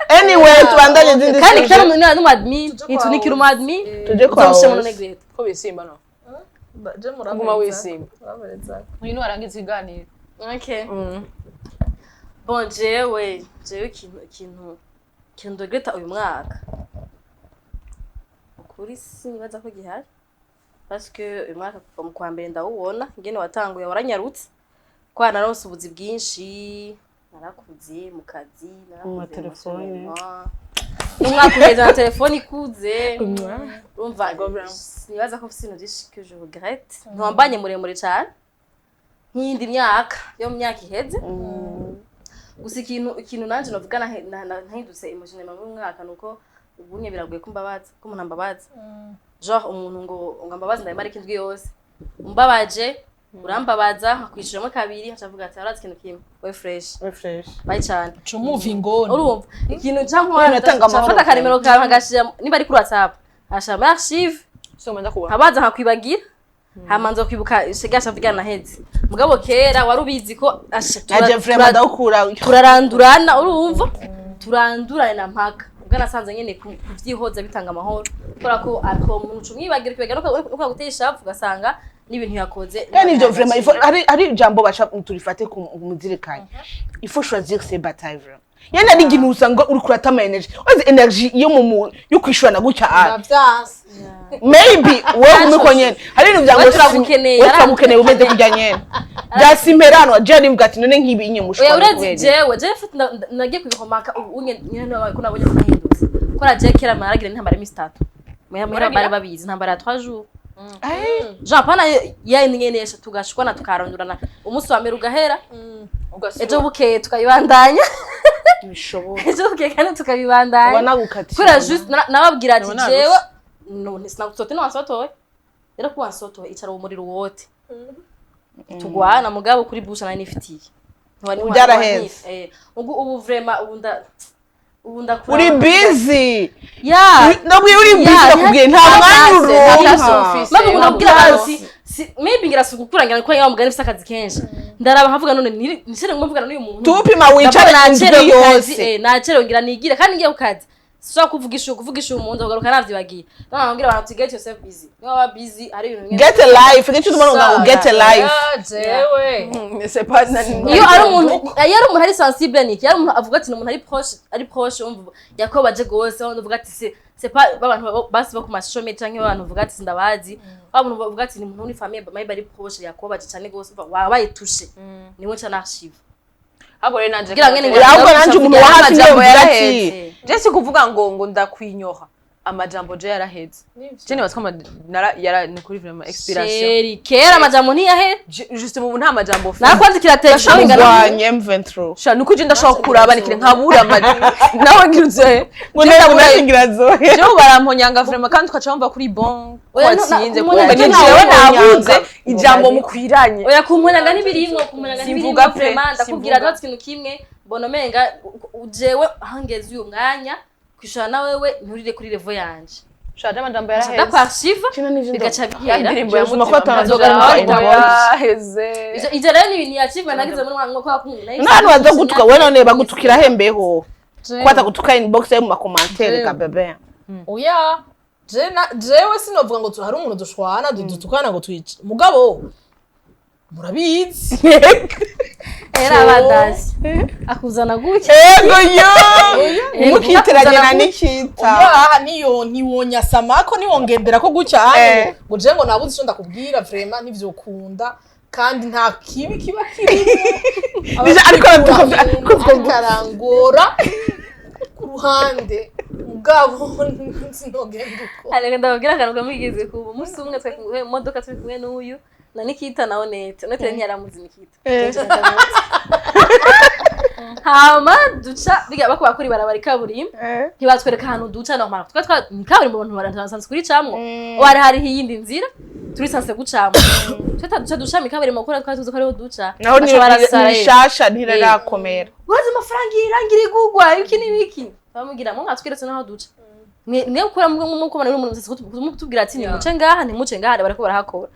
S1: Anyway, tubandanye zindi.
S2: Kandi kitano n'umu admin, itunikira umu admin.
S1: Tuje kwa
S2: Tumushyemo none Greta.
S3: ko bisimba no
S4: Je murabeza.
S3: guma wisimba
S4: Murabeza.
S3: uyu warangiza iganiro
S2: Okay. Bon, jewe ikintu Greta uyu mwaka. Ukuri sinibaza ko gihari. Parce que uyu mwaka kuva mu kwa mbere ndawubona ngene watanguye waranyarutse. Kwa naronse ubuzi bwinshi, narakuze mu kazi,
S1: mu telefone.
S2: Umwaka ugeze na telefone ikuze. Urumva nibaza ko sino que je regrette. Ntwambanye muremure cyane. Nk'indi myaka yo mu myaka iheze. Gusa ikintu nanje novuga nahindutse emotionellement mu mwaka nuko ubunye biragoye kumbabaza ko umuntu ambabaza. Genre umuntu ngo ngambabaza ndayimara ikindwi yose. Umbabaje urambabaza nkakwishiramo kabiri hacavuga ati arazi ikintu kimwe we fresh. Bye cyane.
S4: Moving on.
S2: Urumva ikintu cyangwa karimero kawe nkagashira niba ari kuri WhatsApp. Ashama archive
S3: so manda kuba
S2: habaza nkakwibagira. Hamanza kwibuka shigasha vugana naheze. Mugabo kera warubizi ko
S1: aje vraiment ndawukura
S2: turarandurana urumva turandurana na mpaka. Ubwo nasanze nyene kuvyihoza bitanga amahoro. Kora ko umuntu cumwibagira kwegera no gutesha ugasanga n'ibintu yakoze.
S1: Yani ivyo vraiment ari ijambo bacha turifate ku muzirikanye. Il faut choisir ses batailles vraiment. Yani ari ikintu usanga uri kuratama energy. Wazi energy yo mu yo kwishwana guca art. Maybe wewe umiko nyene. Hari ibintu byango turagukeneye umeze kujya nyene. Byasimerano je ari mbwati none nkibi inye mushwa.
S2: Uretse jewe nagiye kubihomaka nyene ko nabonye kwahindutse. Kora je kera maragira ntambara imistatu. Mwera bari babizi ntambara ya 3 jours. Jean pana ya nyene tugashwana tukarondurana umunsi wa mbere ugahera. Ejo bukeye tukayibandanya.
S1: Bishoboka.
S2: Ejo bukeye kandi tukabibandanya.
S1: Wanagukati.
S2: Kora just nababwira ati jewe no sinagutote no wansotoye. Era ku wansotoye icara mu muriro wote. Tugwana mugabo kuri busha nani nifitiye.
S1: Byaraheze.
S2: Ubu vraiment ubu ndakura.
S1: Uri busy.
S2: Yeah.
S1: Nabwiye uri busy nakubwiye nta mwanya uronka.
S2: Maze unabwira ati maybe ngirasugukura ngira ko yawa mugani fisa akazi kenshi. Ndaraba havuga none nishere ngomvugana n'uyu muntu.
S1: Tupima wicare indwi yose.
S2: Nacere ngira nigire kandi ngiye kukazi. So kuvugisha umuntu ugaruka navyibagiye. Nambwira abantu get yourself busy. Niba busy ari ibintu
S1: get a life. Get you ngo get a life.
S4: Jewe.
S3: c'est pas nani
S2: iyo ari umuntu ari sensible niki yari umuntu avuga ati umuntu ari proche umva yakobaje gose uvuga ati c'est pas abantu basi bo ku social media canke abantu uvuga ati ndabazi abantu bavuga ati ni umuntu ni famille maybe ari proche yakobaje cyane gose wabaye touché niwe cyane archive
S3: ahubwo rero nanje
S1: ahubwo nanje umuntu wahafi
S3: amajambo yaraheze je si kuvuga ngo ndakwinyoha amajambo je yaraheze je nibaza ko yara ni kuri vraiment expiration
S2: kera amajambo ntiyahe
S3: juste mu nta majambo
S2: nakwandikira telefone
S1: ngana M23
S3: sha nuko je ndashaka kuraba nikire nkabura nawe ngiruze
S1: ngo ngira zohe
S3: je baramponyanga vraiment kandi twaca bumva kuri bon kwatsinze kumbe je nabuze ijambo mukwiranye
S2: oya kumponyanga nibirimo kumponyanga nibirimo vraiment ndakubwira rero ikintu kimwe bonomenga jewe hangeze uyu mwanya kwishana na wewe nturire kuri level yanje
S3: shaje amajambo yaraheze
S2: ndakwarshiva bigaca bihera
S3: indirimbo ya mutima yaraheze
S2: ije rero ibintu yachiva nagize muri mwango kwa kumwe
S1: nani waza gutuka we none bagutukira hembeho kwata gutuka inbox yo mu commentaire ka bebe
S4: oya jewe sinovuga ngo hari umuntu dushwana dutukana ngo twice mugabo murabizi
S2: era badasi akuzana guke
S1: ego yo mukiteranya nikita
S4: oya niyo ntiwonya samako niwongendera ko gucya hano ngo je ngo nabuze ico ndakubwira vraiment ntivyokunda kandi nta kibi kiba kirimo
S1: bija ariko
S4: karangora ku ruhande mugabo sinogenda uko
S2: ariko ndababwira akantu kamwigeze kuba umunsi umwe twe imodoka turi kumwe n'uyu na Nikita na Onete ntiyaramuzi Nikita hama duca biga bakuba kuri barabara kaburimbo ntibatwereka ahantu duca no mara kaburimbo abantu barantanze kuri camwo wari hari iyindi nzira turisanse gucamo duca duca mikabiri makuru twari tuzi ko ariho duca
S1: naho ni shasha ntirarakomera
S2: wazi amafaranga irangira igugwa iki n'ibiki bamubwira mwe mwatwiretse naho duca mwe ukora muko bana n'umuntu mutubwira ati nimuce ngaha ntimuce ngaha barako barahakora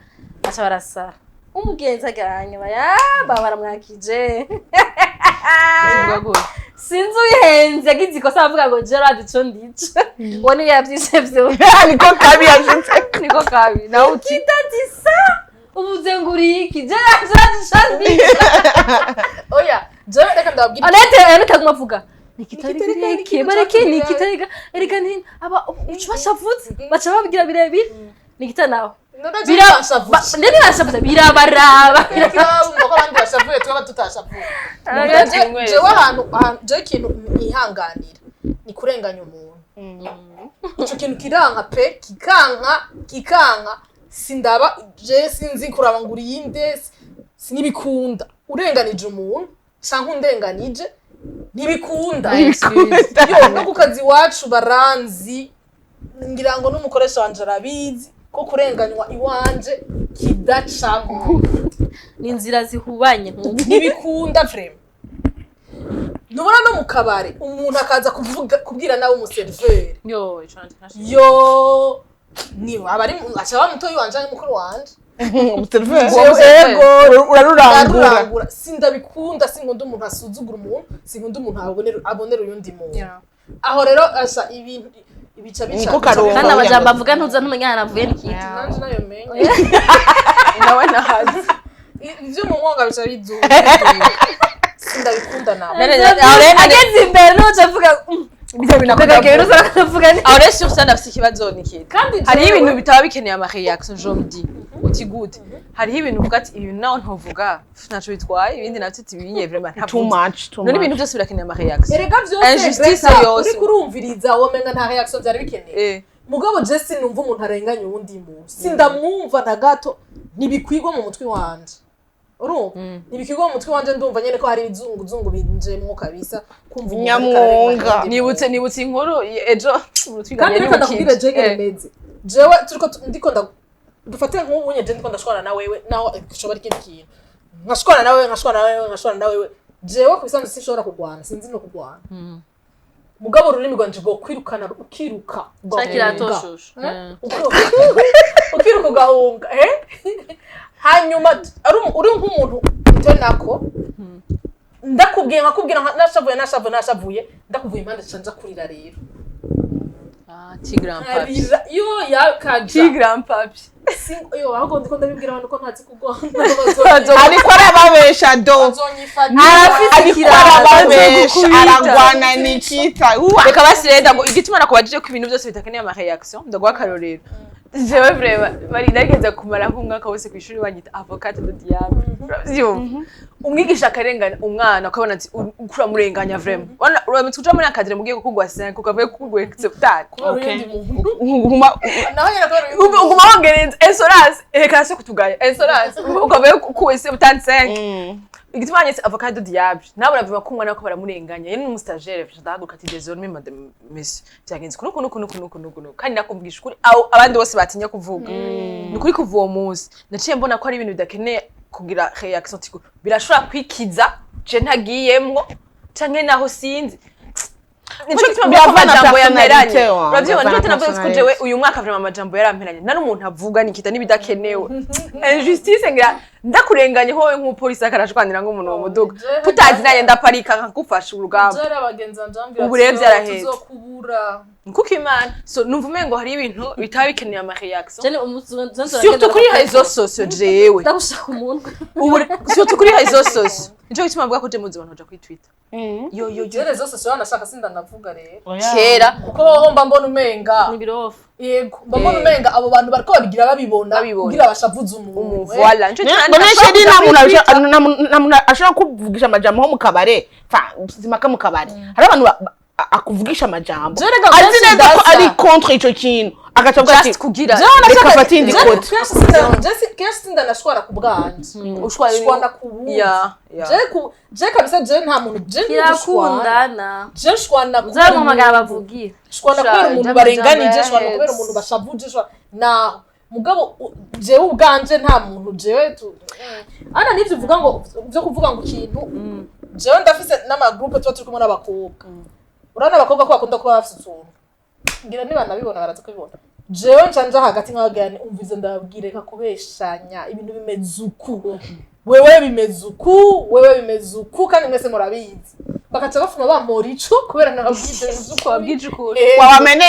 S2: aca barasara umugenza ganye baya baramwakije sinzi uyihenze yagize ikosa avuga ngo Gerard ico ndico ngo ni yavyisevye
S1: niko kabi yashitse
S3: niko kabi nawe uti
S2: kitadisa uvuze ngo uri iki Gerard ico ndico
S4: oya Gerard reka ndabwira
S2: anete kumavuga nikitariki bareke nikitarika ereka nini aba ucubashavutse baca babwira birebire nikita nawe ndeni bashavuze birabaraba
S4: ngo abandi bashavuye tuba tutashavuye jewe ahantu je ikintu nihanganira ni kurenganya umuntu ico kintu kiranka pe kikanka sindaba je sinzi kuraba ngo urinde sinibikunda urenganije umuntu canke undenganije ntibikunda yo no kukazi wacu baranzi ngira ngo n'umukoresha wanje arabizi ko kurenganywa iwanje kidacamo
S2: ni inzira zihubanye
S4: ntibikunda frame nubona no mu kabare umuntu akaza kubwira nawe umuserveur yo ni abari acha mutoyi wanje n'umukuru wanje
S1: umuserveur urarurangura
S4: sindabikunda sinkunda umuntu asuzugura umuntu sinkunda umuntu abonera uyundi muntu aho rero asa ibintu ibica
S2: kandi amajambo avuga ntuza ntumenya hanavuye n'ikindi
S4: nanje nayo menye
S3: nawe nahazi
S4: ivyo mu mwonga bica bizuba sindabikunda nawe
S2: ageze imbere n'uca avuga
S3: ibyo
S2: binavuga
S3: aho rero sur ça ndafise ikibazo nikindi hari ibintu bitaba bikeneye ama reaction je me dis uti gute hari ibintu uvuga ati ibintu naho ntovuga naco bitwaye ibindi navyo tibinye vraiment
S1: too much
S3: none ibintu byose birakeneye ama reaction
S4: erega byose
S3: injustice yose
S4: uri kurumviriza womenga nta reaction byari bikeneye mugabo je sinumva umuntu arenganya uwundi muntu sindamwumva na gato nibikwigwa mu mutwe wanje urumva nibikigwa mu mutwe wanje ndumva nyene ko hari izungu binjemwo kabisa kumva
S1: nyamwonga
S3: nibutse inkuru ejo
S4: kandi reka ndakubwire je ngemeze jewe turiko ndiko dufate nk'ubunye je ndiko ndashwana na wewe naho ishobora ikindi kintu nkashwana na wewe jewe kubisanzwe sinshobora kugwana sinzi no kugwana mugabo ururimi rwanje rwo kwirukana ukiruka
S2: shakiratoshusho
S4: ukiruka ugahunga hanyuma uri nk'umuntu je nako nkakubwira nashavuye ndakuvuye impande canja kurira rero
S3: Tigran
S4: yo yakaja
S3: Tigran papi
S4: yo ahubwo ndiko ndabibwira abantu ko ntazi kugwana
S1: ariko arababesha do ariko arababesha aragwana nikita
S3: reka basirenda ngo igituma nakubajije ko ibintu byose bitakeneye ama reaction ndagwa karorero jewe vraiment bari nageze kumara nk'umwaka wose ku ishuri banyita avocate de diable umwigisha akarengana umwana ukabona ati ukura murenganya vraiment uramutse uja muri akadire mugiye kugwa 5 ukavuye kugwa acceptable uguma wongereza insurance reka se kutugaya insurance ukavuye ku 75 igituma nyese avocate de diable nabo ravuma ko umwana ko baramurenganya yene n'umustagiaire ndahaguruka ati désormais madame monsieur byagenze kuno kandi nakumvugisha ukuri abandi bose batinya kuvuga ni kuri kuva uwo munsi naciye mbona ko ari ibintu bidakeneye kugira reaction tiko birashobora kwikiza je ntagiyemwo canke naho sinzi nico gituma amajambo yameranye uravyibona nico navuze ko jewe uyu mwaka vraiment amajambo yaramperanye nari umuntu avuga nikita nibidakenewe injustice ngira ndakurenganye howe nk'umupolisi akarashwanira nk'umuntu wo muduga tutazi naye ndaparika nkagufasha urugamba
S4: jara abagenza njambira
S3: ubu rero byaraheze
S4: tuzokubura
S3: kuko imana so numva umengo hari ibintu bitaba bikeneye ama reaction
S2: jene umuzungu
S3: surtout kuri réseaux sociaux jewe
S2: ndagushaka umuntu
S3: ubu surtout kuri réseaux sociaux nico gituma mvuga ko je muzi abantu baja kuri Twitter yo
S4: jere zose so nashaka sindanavuga rero
S3: kera
S4: kuko mba mbona umenga
S2: ni birofu
S4: yego mba mbona umenga abo bantu bariko babigira babibona kugira bashavuza umuntu
S3: voilà nico
S1: gituma ashobora kuvugisha amajambo ho mu kabare simaka mu kabare hari abantu akuvugisha amajambo azi neza ko ari contre ico kintu agacavuga ati
S3: kugira
S1: reka fatindi kote
S4: kenshi sindanashwara ku bwanje
S3: ushwana
S4: ku je kabisa je nta muntu je
S2: kirakundana
S4: je shwana
S2: nzamumagara bavugira
S4: shwana kubera umuntu barenganije shwana kubera umuntu bashavuje na mugabo jewe ubwanje nta muntu jewe ana nivyo uvuga ngo byo kuvuga ngo ikintu jewe ndafise n'amagroupe tuba turi kumwe n'abakobwa urana abakobwa ko bakunda kuba bafise utuntu ngira niba nabibona baraza kubibona jewe ncanja hagati nk'abagani umvize ndababwire ka kubeshanya ibintu bimeze uku wewe bimeze uku kandi mwese murabizi bakaca bafuma bamora ico kubera nababwije uko babwije uko
S1: wabamene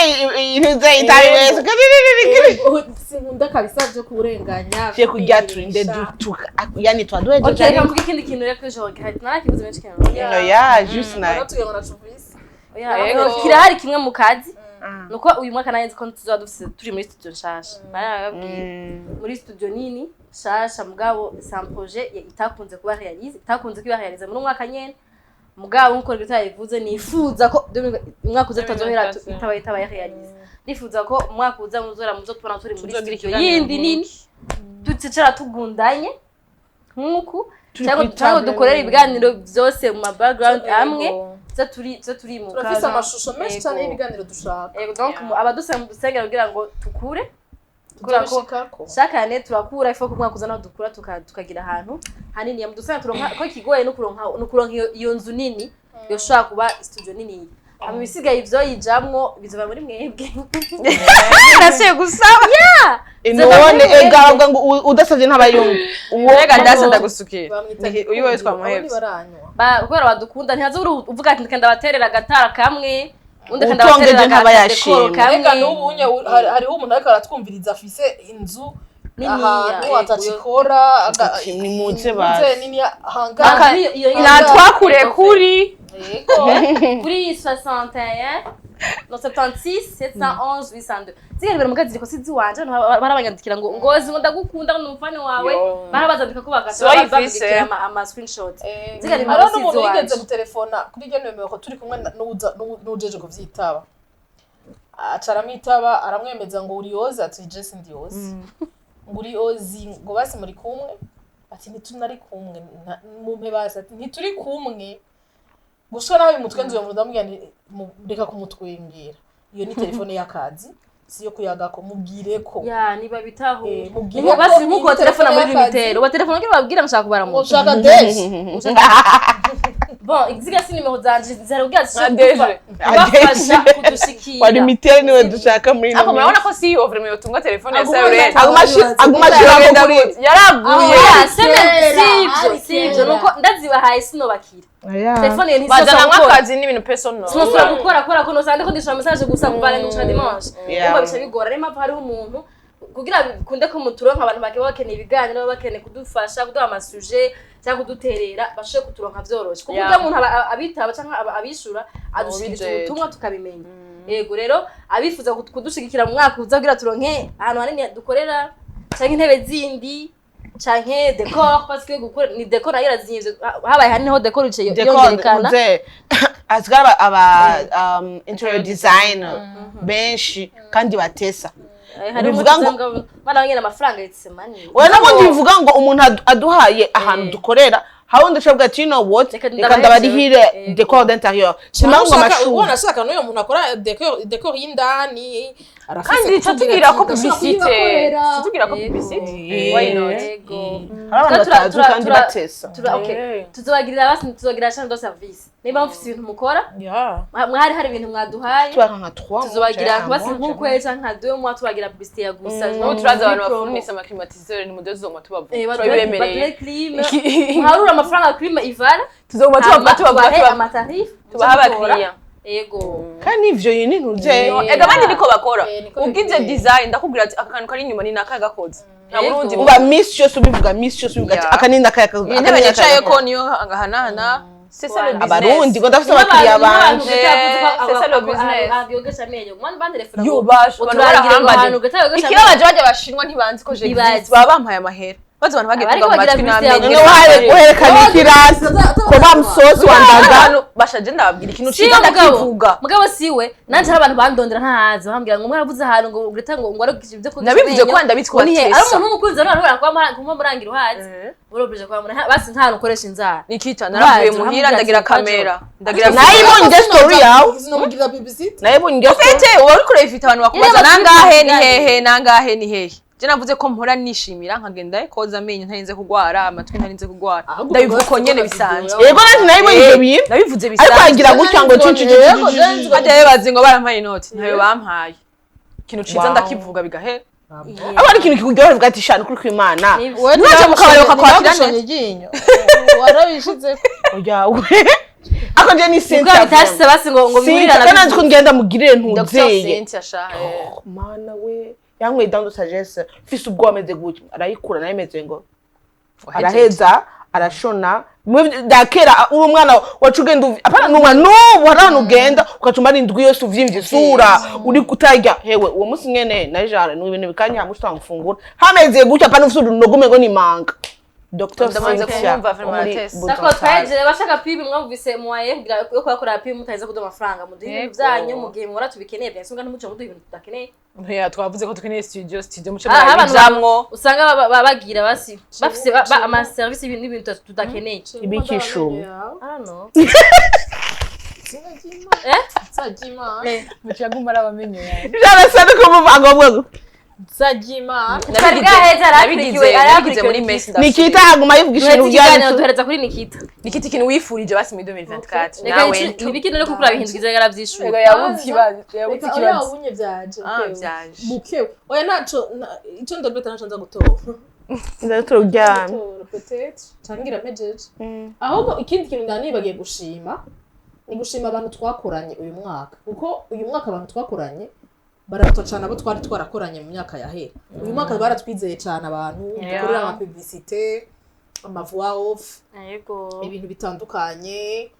S1: intuze itari wese
S4: sinkunda kabisa byo kurenganya
S1: cyo kurya turinde yani twaduhe
S2: okay nkamvuga ikindi kintu rero ejo hari narakibuze benshi cyane
S1: ya juste na
S4: tugiye ngo nacuvise
S2: kirahari kimwe mu kazi nuko uyu mwaka nayenze ko tuzaba dufise turi muri studio nshasha barababwiye muri studio nini shasha mugabo sans projet itakunze kuba réaliser muri mwaka nyene mugabo nkuko bitayivuze nifuza ko umwaka uza tazohera itabaye réaliser nifuza ko umwaka uza muzotubona turi muri studio yindi nini tuzicara tugundanye nkuko cyangwa dukorera ibiganiro byose mu background amwe turi mu kazi
S4: turafise amashusho menshi cyane y'ibiganiro dushaka
S2: donc abadusengera kugira ngo tukure ko shaka yane turakura ifo ku mwaka uzana dukura tukagira ahantu hanini ya mudusanga turonka ko kigoye no kuronka iyo nzu nini yoshaka kuba studio nini ama bisigaye ivyo yijamwo bizova muri mwebwe
S3: nasiye gusaba
S1: none egaga ngo udasavye ntabayumva
S3: urega ndasa ndagusukira uyu wese twamuhebye
S2: kubera badukunda ntihaze uvuga ati ndikanda baterera agatara kamwe
S1: undi kanda baterera agatara
S4: kamwe n'ubunye hariho umuntu ariko aratwumviriza afise inzu ahantu atacikora
S1: ni muze base
S4: nini hangana
S3: natwakure kuri
S2: kuri 61 no 76 711 802 zigera mu kazi ko sizi wanje barabanyandikira ngo ngozi ngo ndagukunda n'umufane wawe barabazandika ko bagashaka ama screenshot zigera mu
S4: kazi sizi wanje yigeze mu telefona kuri gene numero turi kumwe n'ujeje kuvyitaba acaramwitaba aramwemeza ngo urioza ati Jesse ndiozi nguri ozi ngo basi muri kumwe ati ntitunari kumwe mumpe basi ati ntituri kumwe gushora nawe mutwe nzo ndamubwira reka kumutwengera iyo ni telefone y'akazi siyo kuyagako mubwire ko
S2: ya niba bitaho mubwire basi nkuko telefone muri limitero wa telefone ngira babwira nshaka kubara mu
S4: ushaka deje
S2: bon exiga si numero zanje zarubwira deje bafasha kudushikira
S1: wa limitero niwe dushaka muri
S3: ako murabona ko si yo vraiment yotunga telefone ya Saturday
S1: agumashira kuri
S3: yaraguye
S2: sivyo nuko ndazibahaye sinobakira telefone ni
S3: bazana nk'akazi n'ibintu personal
S2: sinasura gukora ko nosande ko ndishura message gusa muvale n'ushaka dimanche umva bisha bigora rema hariho umuntu kugira bikunde ko muturonka abantu bakeba bakeneye ibiganiro bakeneye kudufasha kuduha amasuje cyangwa kuduterera bashoye kuturonka vyoroshe kuko bwa muntu abitaba cyangwa abishura adushikije ubutumwa tukabimenya yego rero abifuza kudushigikira mu mwaka uza kugira turonke ahantu hanini dukorera cyangwa intebe zindi canke decor parce que gukora ni decor yarazinyize habaye haniho decor uciye yongerekana
S1: azgara aba interior designer benshi kandi batesa
S2: bivuga ngo bana ngena amafaranga yitsemani
S1: we nabundi bivuga ngo umuntu aduhaye ahantu dukorera hawundi shabwa ati no what reka ndabarihire decor d'intérieur
S4: simango amashu ubona shaka no muntu akora decor y'indani
S3: kandi tutugira ko publicité tutugira ko publicité why not
S1: kandi batesa
S2: tuzobagirira basi tuzogira chambre de service niba mufite ibintu mukora mwari hari ibintu mwaduhaye
S1: twaka nka 3
S2: tuzobagira basi nk'ukwezi nka 2 mwa tubagira publicité ya gusa
S3: no turaza abantu bafurnisa ama climatiseur ni mudezo mo tubavuga
S2: tubemereye clim harura amafaranga clim ivara
S3: tuzoma tubavuga
S2: amatarif
S3: tubaha abakiriya
S2: ego
S1: kandi ivyo yini ntuje
S3: ega bandi niko bakora ugize design ndakubwira ati akantu kari inyuma ni nakagakoze nta burundi
S1: uba miss cyose ubivuga ati akaninda kayakaza
S3: intebe nicaye ko niyo agahanahana c'est ça le business
S1: abarundi ngo ndafite abakiriya banje
S3: c'est ça le business
S2: abiyogesha amenyo mwana banderefera
S3: yo bash
S2: uturagira
S3: ikibabaje baje bashinwa ntibanzi ko je baba bampaye amahera bazo abantu bagiye kuvuga mu matwi n'amenyo
S1: no werekana ikirasi ko bamusosi wandaga
S3: bashaje ndababwira ikintu cyiza ndakivuga
S2: mugabo siwe nanje hari abantu bandondera ntahazi bambwira ngo mwaravuze ahantu ngo ureta ngo ari ibyo ko
S3: nabivuze ko ndabitwa
S2: ari umuntu umukunzi arara kwa murangira uhazi urobeje kwa murangira basi nta ukoresha inzara
S3: nikita naravuye muhira ndagira kamera ndagira
S1: nayibonye story yawe
S4: zinomugira BBC
S1: nayibonye
S3: ufite uri kureba ifite abantu bakubaza nangahe ni hehe nangahe ni hehe je navuze ko mpora nishimira nkagenda koza amenyo ntarinze kugwara amatwi ntarinze kugwara
S4: Ahubwo
S3: ndabivuga ko
S4: rwose
S3: nyene
S4: ubona
S3: bisanzwe
S4: video
S1: yego nanjye nabibonye ibyo bintu
S3: nabivuze
S1: ariko
S3: bisanzwe
S1: wagira gutya ngo
S3: hajya bazi ngo barampaye inoti ntayo bampaye ikintu ciza ndakivuga bigahera
S1: aba ari ikintu kikuryohera uvuga ati shana ukuri kw'Imana
S3: nuraje mu kabari bakakwakira neza
S4: iryinyo warabishize
S1: oyawe ako je ni
S2: ubwo
S1: Cynthia
S2: bitashitse basi ngo
S1: Cynthia kandi ko ngenda mugirire
S3: Dr.
S1: ntuzeye
S3: Cynthia shahe
S1: mana we yanyweye dans sagesse fise ubwo ameze gutya arayikura nayo imeze ngo araheza arashona dakera uri umwana wacu ugenda apana numwa nubu harano ugenda ukacumba n'indwi yose uvyimvye isura uri kutarya hewe uwo musi nyene na jare n'ibintu bikanye hamwe twamufungura hameze gutya apana ufite urunogume ngo ni manga Dr.
S3: Ndamaze
S1: Cynthia
S3: kumva vraiment
S2: Sako twaje bashaka pibi mwumvise mwaye kugira yo kwakora pibi mutahize kudo amafaranga mu dintu byanyu mu gihe mwora tubikeneye bya sunga n'umuco muduha ibintu tutakeneye
S3: ya twavuze ko tukeneye studio muce
S2: abantu
S3: jamwo
S2: usanga bagira basi bafise ama service n'ibintu tutakeneye
S1: ibikishumu
S2: no
S4: Sajima
S3: mucaguma arabamenyo yawe
S1: jara sana kumuvuga ngo
S4: Sajima
S3: nabigize muri mesi
S1: Nikita aguma yivuga ikintu
S2: byane duhereza kuri Nikita
S3: Nikita ikintu wifurije basi muri 2024
S2: nawe ibikino no kukura bihindukiza yaravyishuye
S3: ego yabuze ikibazo
S4: ubunye vyaje
S3: vyaje
S4: mukewe oya naco ico ndabeta naco nza gutora
S1: ndaturujyana
S4: peut-être tangira mejeje ahubwo ikindi kintu ndanibagiye gushima ni gushima abantu twakoranye uyu mwaka kuko uyu mwaka abantu twakoranye barato cyane abo twari twarakoranye mu myaka yahera uyu mwaka baratwizeye cyane abantu dukorera ama publicité ama voix off
S2: yego
S4: ibintu bitandukanye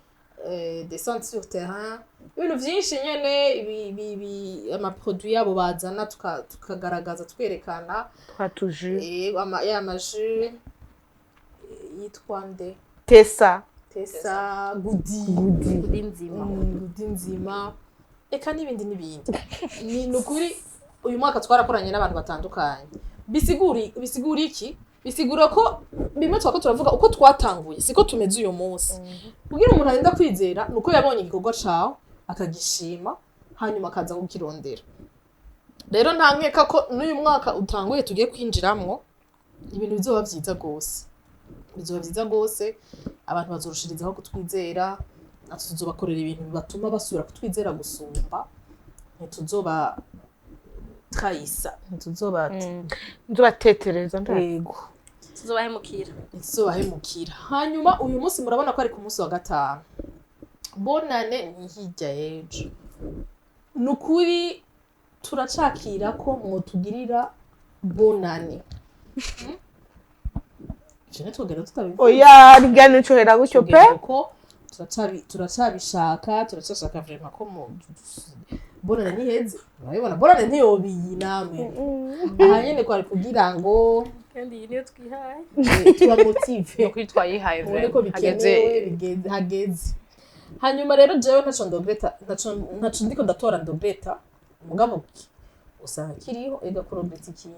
S4: descente sur terrain ibintu byinshi nyene ibi ama produit yabo bazana tukagaragaza twerekana
S1: twatuje
S4: ya maji yitwa nde
S1: Tessa
S4: gudi nzima eka n'ibindi ni ukuri uyu mwaka twarakoranye n'abantu batandukanye bisigura iki bisigura ko bimwe twako turavuga uko twatanguye siko tumeze uyu munsi kugira umuntu agenda kwizera nuko yabonye igikorwa cawo akagishima hanyuma akaza kukirondera rero nta nkeka ko n'uyu mwaka utanguye tugiye kwinjiramwo ibintu bizoba vyiza gose abantu bazorushirizaho kutwizera natwe tuzobakorera ibintu bibatuma basubira kutwizera gusumba ntituzoba trahisa
S1: nzobatetereza
S4: yego tuzobahemukira hanyuma uyu munsi murabona ko ari ku munsi wa gatanu bonane ni hirya y'ejo ni ukuri turacakira ko mwotugirira bonane jene twogera tutabivuga
S1: oya rigana ucohera gutyo pe
S4: turacabishaka vraiment ko bonane niheze urabibona bonane ntiyobiyi namwe aha nyene kwari kugira ngo
S2: kandi iyi niyo twihaye
S4: tuba motive
S3: kuri twayihaye
S4: ko bikenewe hageze hanyuma rero jewe ntaco ndiko ndatora ndobreta mugabo usanga kiriho ega kurobeta ikintu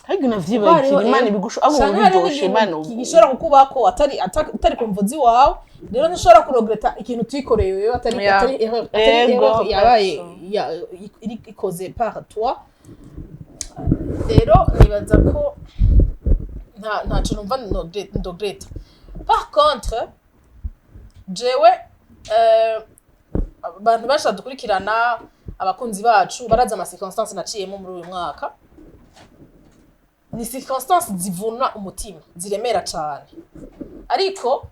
S1: ariko navyibagira Imana ibigusho abo biryoshe Imana
S4: gishobora kukubako atari kumvuzi wawe rero ntashobora kurogreta ikintu twikoreye atari yabaye ikoze par toi rero nibaza ko ntaco numva ndogreta par contre jewe abantu basha dukurikirana abakunzi bacu baraza ama circonstances naciyemo muri uyu mwaka ni circonstances zivuna umutima ziremera cyane ariko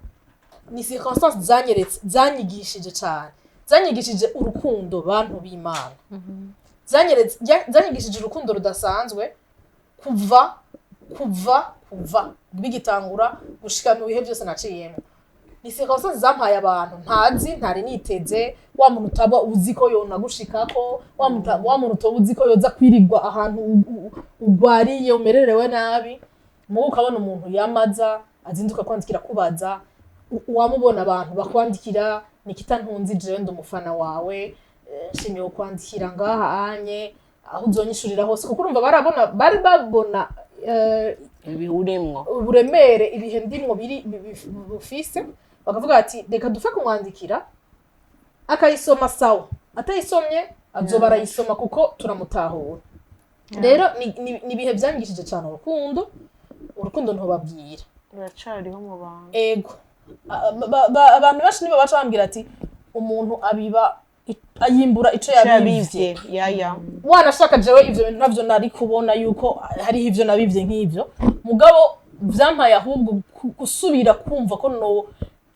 S4: ni circonstances zanyigishije cyane zanyigishije urukundo bantu b'Imana zanyigishije urukundo rudasanzwe kuva bigitangura gushika mu bihe byose naciyemo ni circonstances zampaye abantu ntari niteze wa muntu utaba uzi ko yonagushikako wa muntu utaba uzi ko yoza kwirigwa ahantu ugwariye umererewe nabi mugo ukabona umuntu yamaza azinduka kwandikira kubaza wamubona abantu bakwandikira Nikita ntunzi jewe ndumufana wawe nshimiye kwandikira ngaha anye aho uzonyishurira hose kuko urumva bari babona
S1: ibihurimwo
S4: uburemere ibihe ndimwo bufise bakavuga ati reka dufe kumwandikira akayisoma sawa atayisomye azoba arayisoma kuko turamutahura rero ni ibihe byangishije cyane urukundo ntubabwira
S1: biracariho mu bantu
S4: ego abantu benshi nibo baca bambwira ati umuntu ayimbura ico yabivye wanashaka jewe ivyo bintu navyo nari kubona yuko hariho ivyo nabivye nk'ivyo mugabo vyampaye ahubwo gusubira kumva ko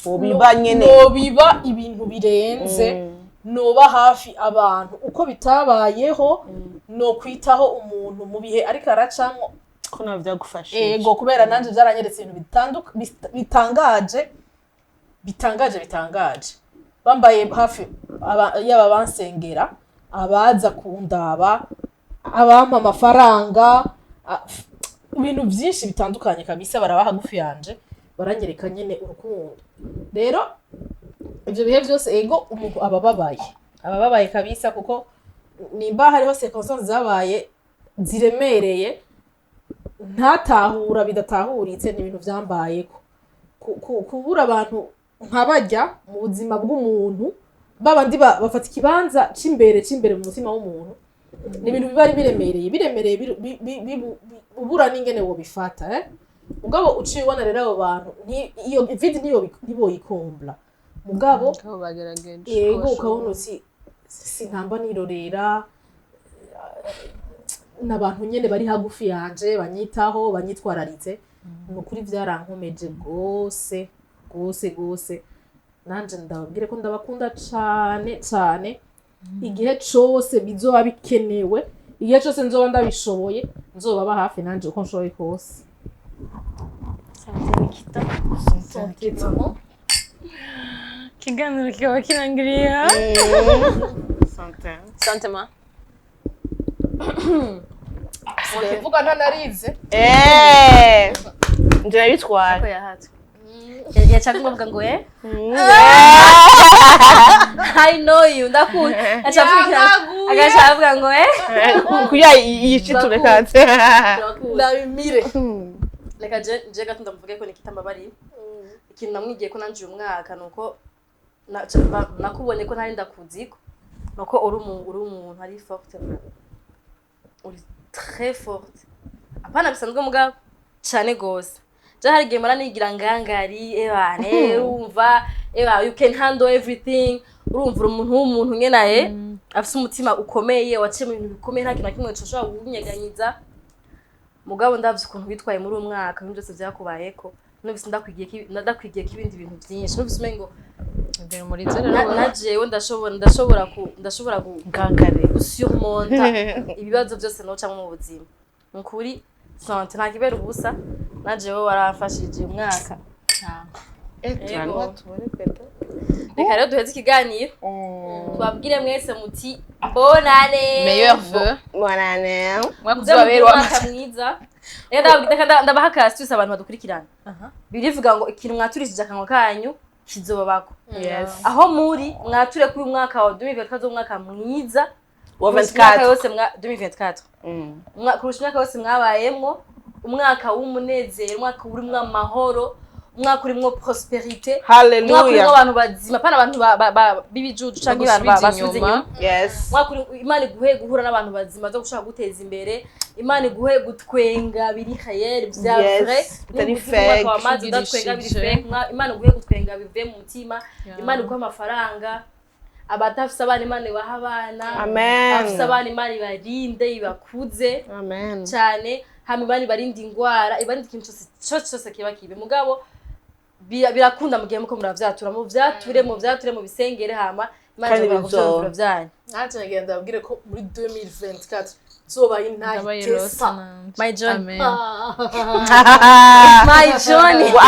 S4: nobiba ibintu birenze noba hafi abantu uko bitabayeho no kwitaho umuntu mu bihe ariko aracamwo
S1: ko nawe byagufashije
S4: ego kubera nanje byaranyeretse ibintu bitangaje bambaye hafi yaba bansengera abaza kundaba abampa amafaranga ibintu byinshi bitandukanye kabisa baraba hagufi yanje baranyereka nyene urukundo rero ivyo bihe byose ego umuntu abababaye kabisa kuko nimba hariho circonstances zabaye ziremereye ntatahura bidatahuritse ni ibintu vyambayeko kubura abantu nkabajya mu buzima bw'umuntu babandi bafata ikibanza c'imbere mu mutima w'umuntu ni ibintu biba biremereye ubura n'ingene wo bifata mugabo uciye ubona rero abo bantu iyo vidi ntiboyikombla mugabo
S3: bagerageje
S4: yego ukabona sinkamba nirorera n'abantu nyene bari hagufi yanje banyitaho banyitwararitse nukuri vyarankomeje gose nanje ndababwire ko ndabakunda cane igihe cose bizoba bikenewe igihe cose nzoba ndabishoboye nzobaba hafi nanje uko nshoboye kose
S3: ikiganiro kikaba kirangiriye santema
S4: ukivuga ntanarize
S1: nje nabitwara
S2: yachaka ngombwa ngo I know you ndakunda agachavuga ngo
S1: kuya yichiture kanze
S4: ndabimire
S2: reka je gatunda mvuge ko nikitamba bari ikintu namwigiye ko nanje uyu mwaka nuko nakubonye ko ntari ndakuziko nuko uri umuntu ari forte uri très forte apana bisanzwe mugabo cyane gose je hari game maranigira ngangari urumva you can handle everything urumva umuntu w'umuntu nyenaye afise umutima ukomeye waciye mu bintu bikomeye nta kintu na kimwe coshobora kunyeganyiza mugabo ndavye ukuntu bitwaye muri umwaka ibintu byose byakubayeko nubise ndakwigiye kibindi bintu byinshi nubise umengo najewe ndashobora
S1: gangare
S2: gusurmonta ibibazo byose nocamwe mu buzima nkuri sante nta kibera ubusa najewe warafashije umwaka reka rero duheze ikiganiro twabwire mwese muti bonane
S3: meilleur vœu
S1: bonane
S2: mwakuzabera umwaka mwiza ndabaha astuce abantu badukurikirana birivuga ngo ikintu mwaturishije akanwa kanyu kizobabako aho muri mwature kuri umwaka wa 2024 umwaka mwiza
S1: wa 24
S2: yose 2024 kurusha imyaka yose mwabayemwo umwaka w'umunezero umwaka urimwo amahoro umwaka urimwo prosperité umwaka urimwo abantu bazima pana abantu bibijuju canke abantu basubize inyuma umwaka Imana iguhe guhura n'abantu bazima zo gushaka guteza imbere Imana iguhe gutwenga biri réel vya vrai
S1: bitari fake
S2: udatwenga biri fake Imana iguhe gutwenga bivuye mu mutima Imana iguhe amafaranga abatafise abana Imana ibaha abana abafise abana Imana ibarinde ibakuze cyane hama Imana ibarinde ingwara ibarinde ikintu cyose kiba kibe mugabo birakunda mu gihe muko muravyatura mu vyature mu bisengere hama Imana ibakuze byanyu
S4: nanje ngenda babwire ko muri 2024 zoba intayitesa
S2: my John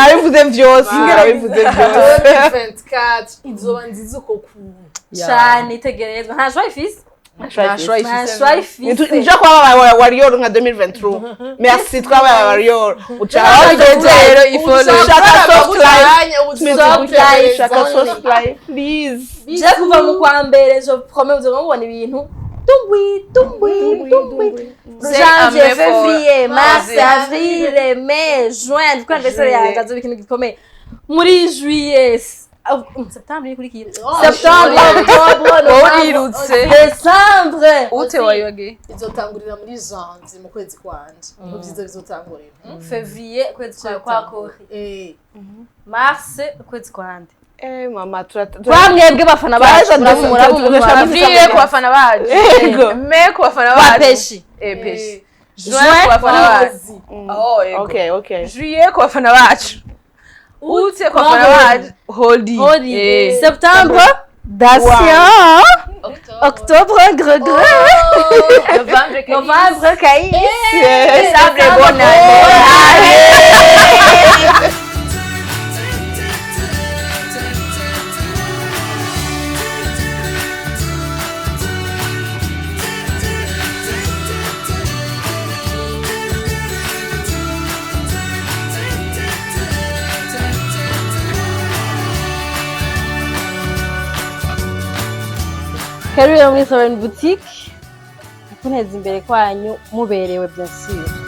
S1: arivuze vyose
S4: 2024 izoba nziza uko kuntu
S2: cyane itegerezwa nta joie fils
S1: nija kwa warrior nka 2023 merci twaba warrior
S3: rero ifollow
S1: shaka soft life please
S2: je kuva mu kwa mbere je promets uzobona ibintu janvier février mars avril mai juin kwa anniversaire yanjye azoba ikintu gikomeye muri juillet septembre iri kurikira
S4: Septembre, Octobre,
S3: wowe urirutse
S2: décembre
S3: ute wayibage
S4: izotangurira muri janvier mu kwezi kwanje niho vyiza bizotangurira
S2: février ukwezi kwa kori mars ukwezi kwande
S1: mama
S2: twamwebwe bafana bacu
S3: Avril ku bafana bacu Mai ku bafana bacu
S2: peshi
S3: peshi Juin ku bafana bacu
S1: okay
S3: Juillet ku bafana bacu Août ku bafana bacu Holi
S2: septembre Dacia octobre Gregre novembre Caïs
S3: décembre bonne année
S2: Karibu muri Sovereign Boutique kuneza imbere kwanyu muberewe bien sûr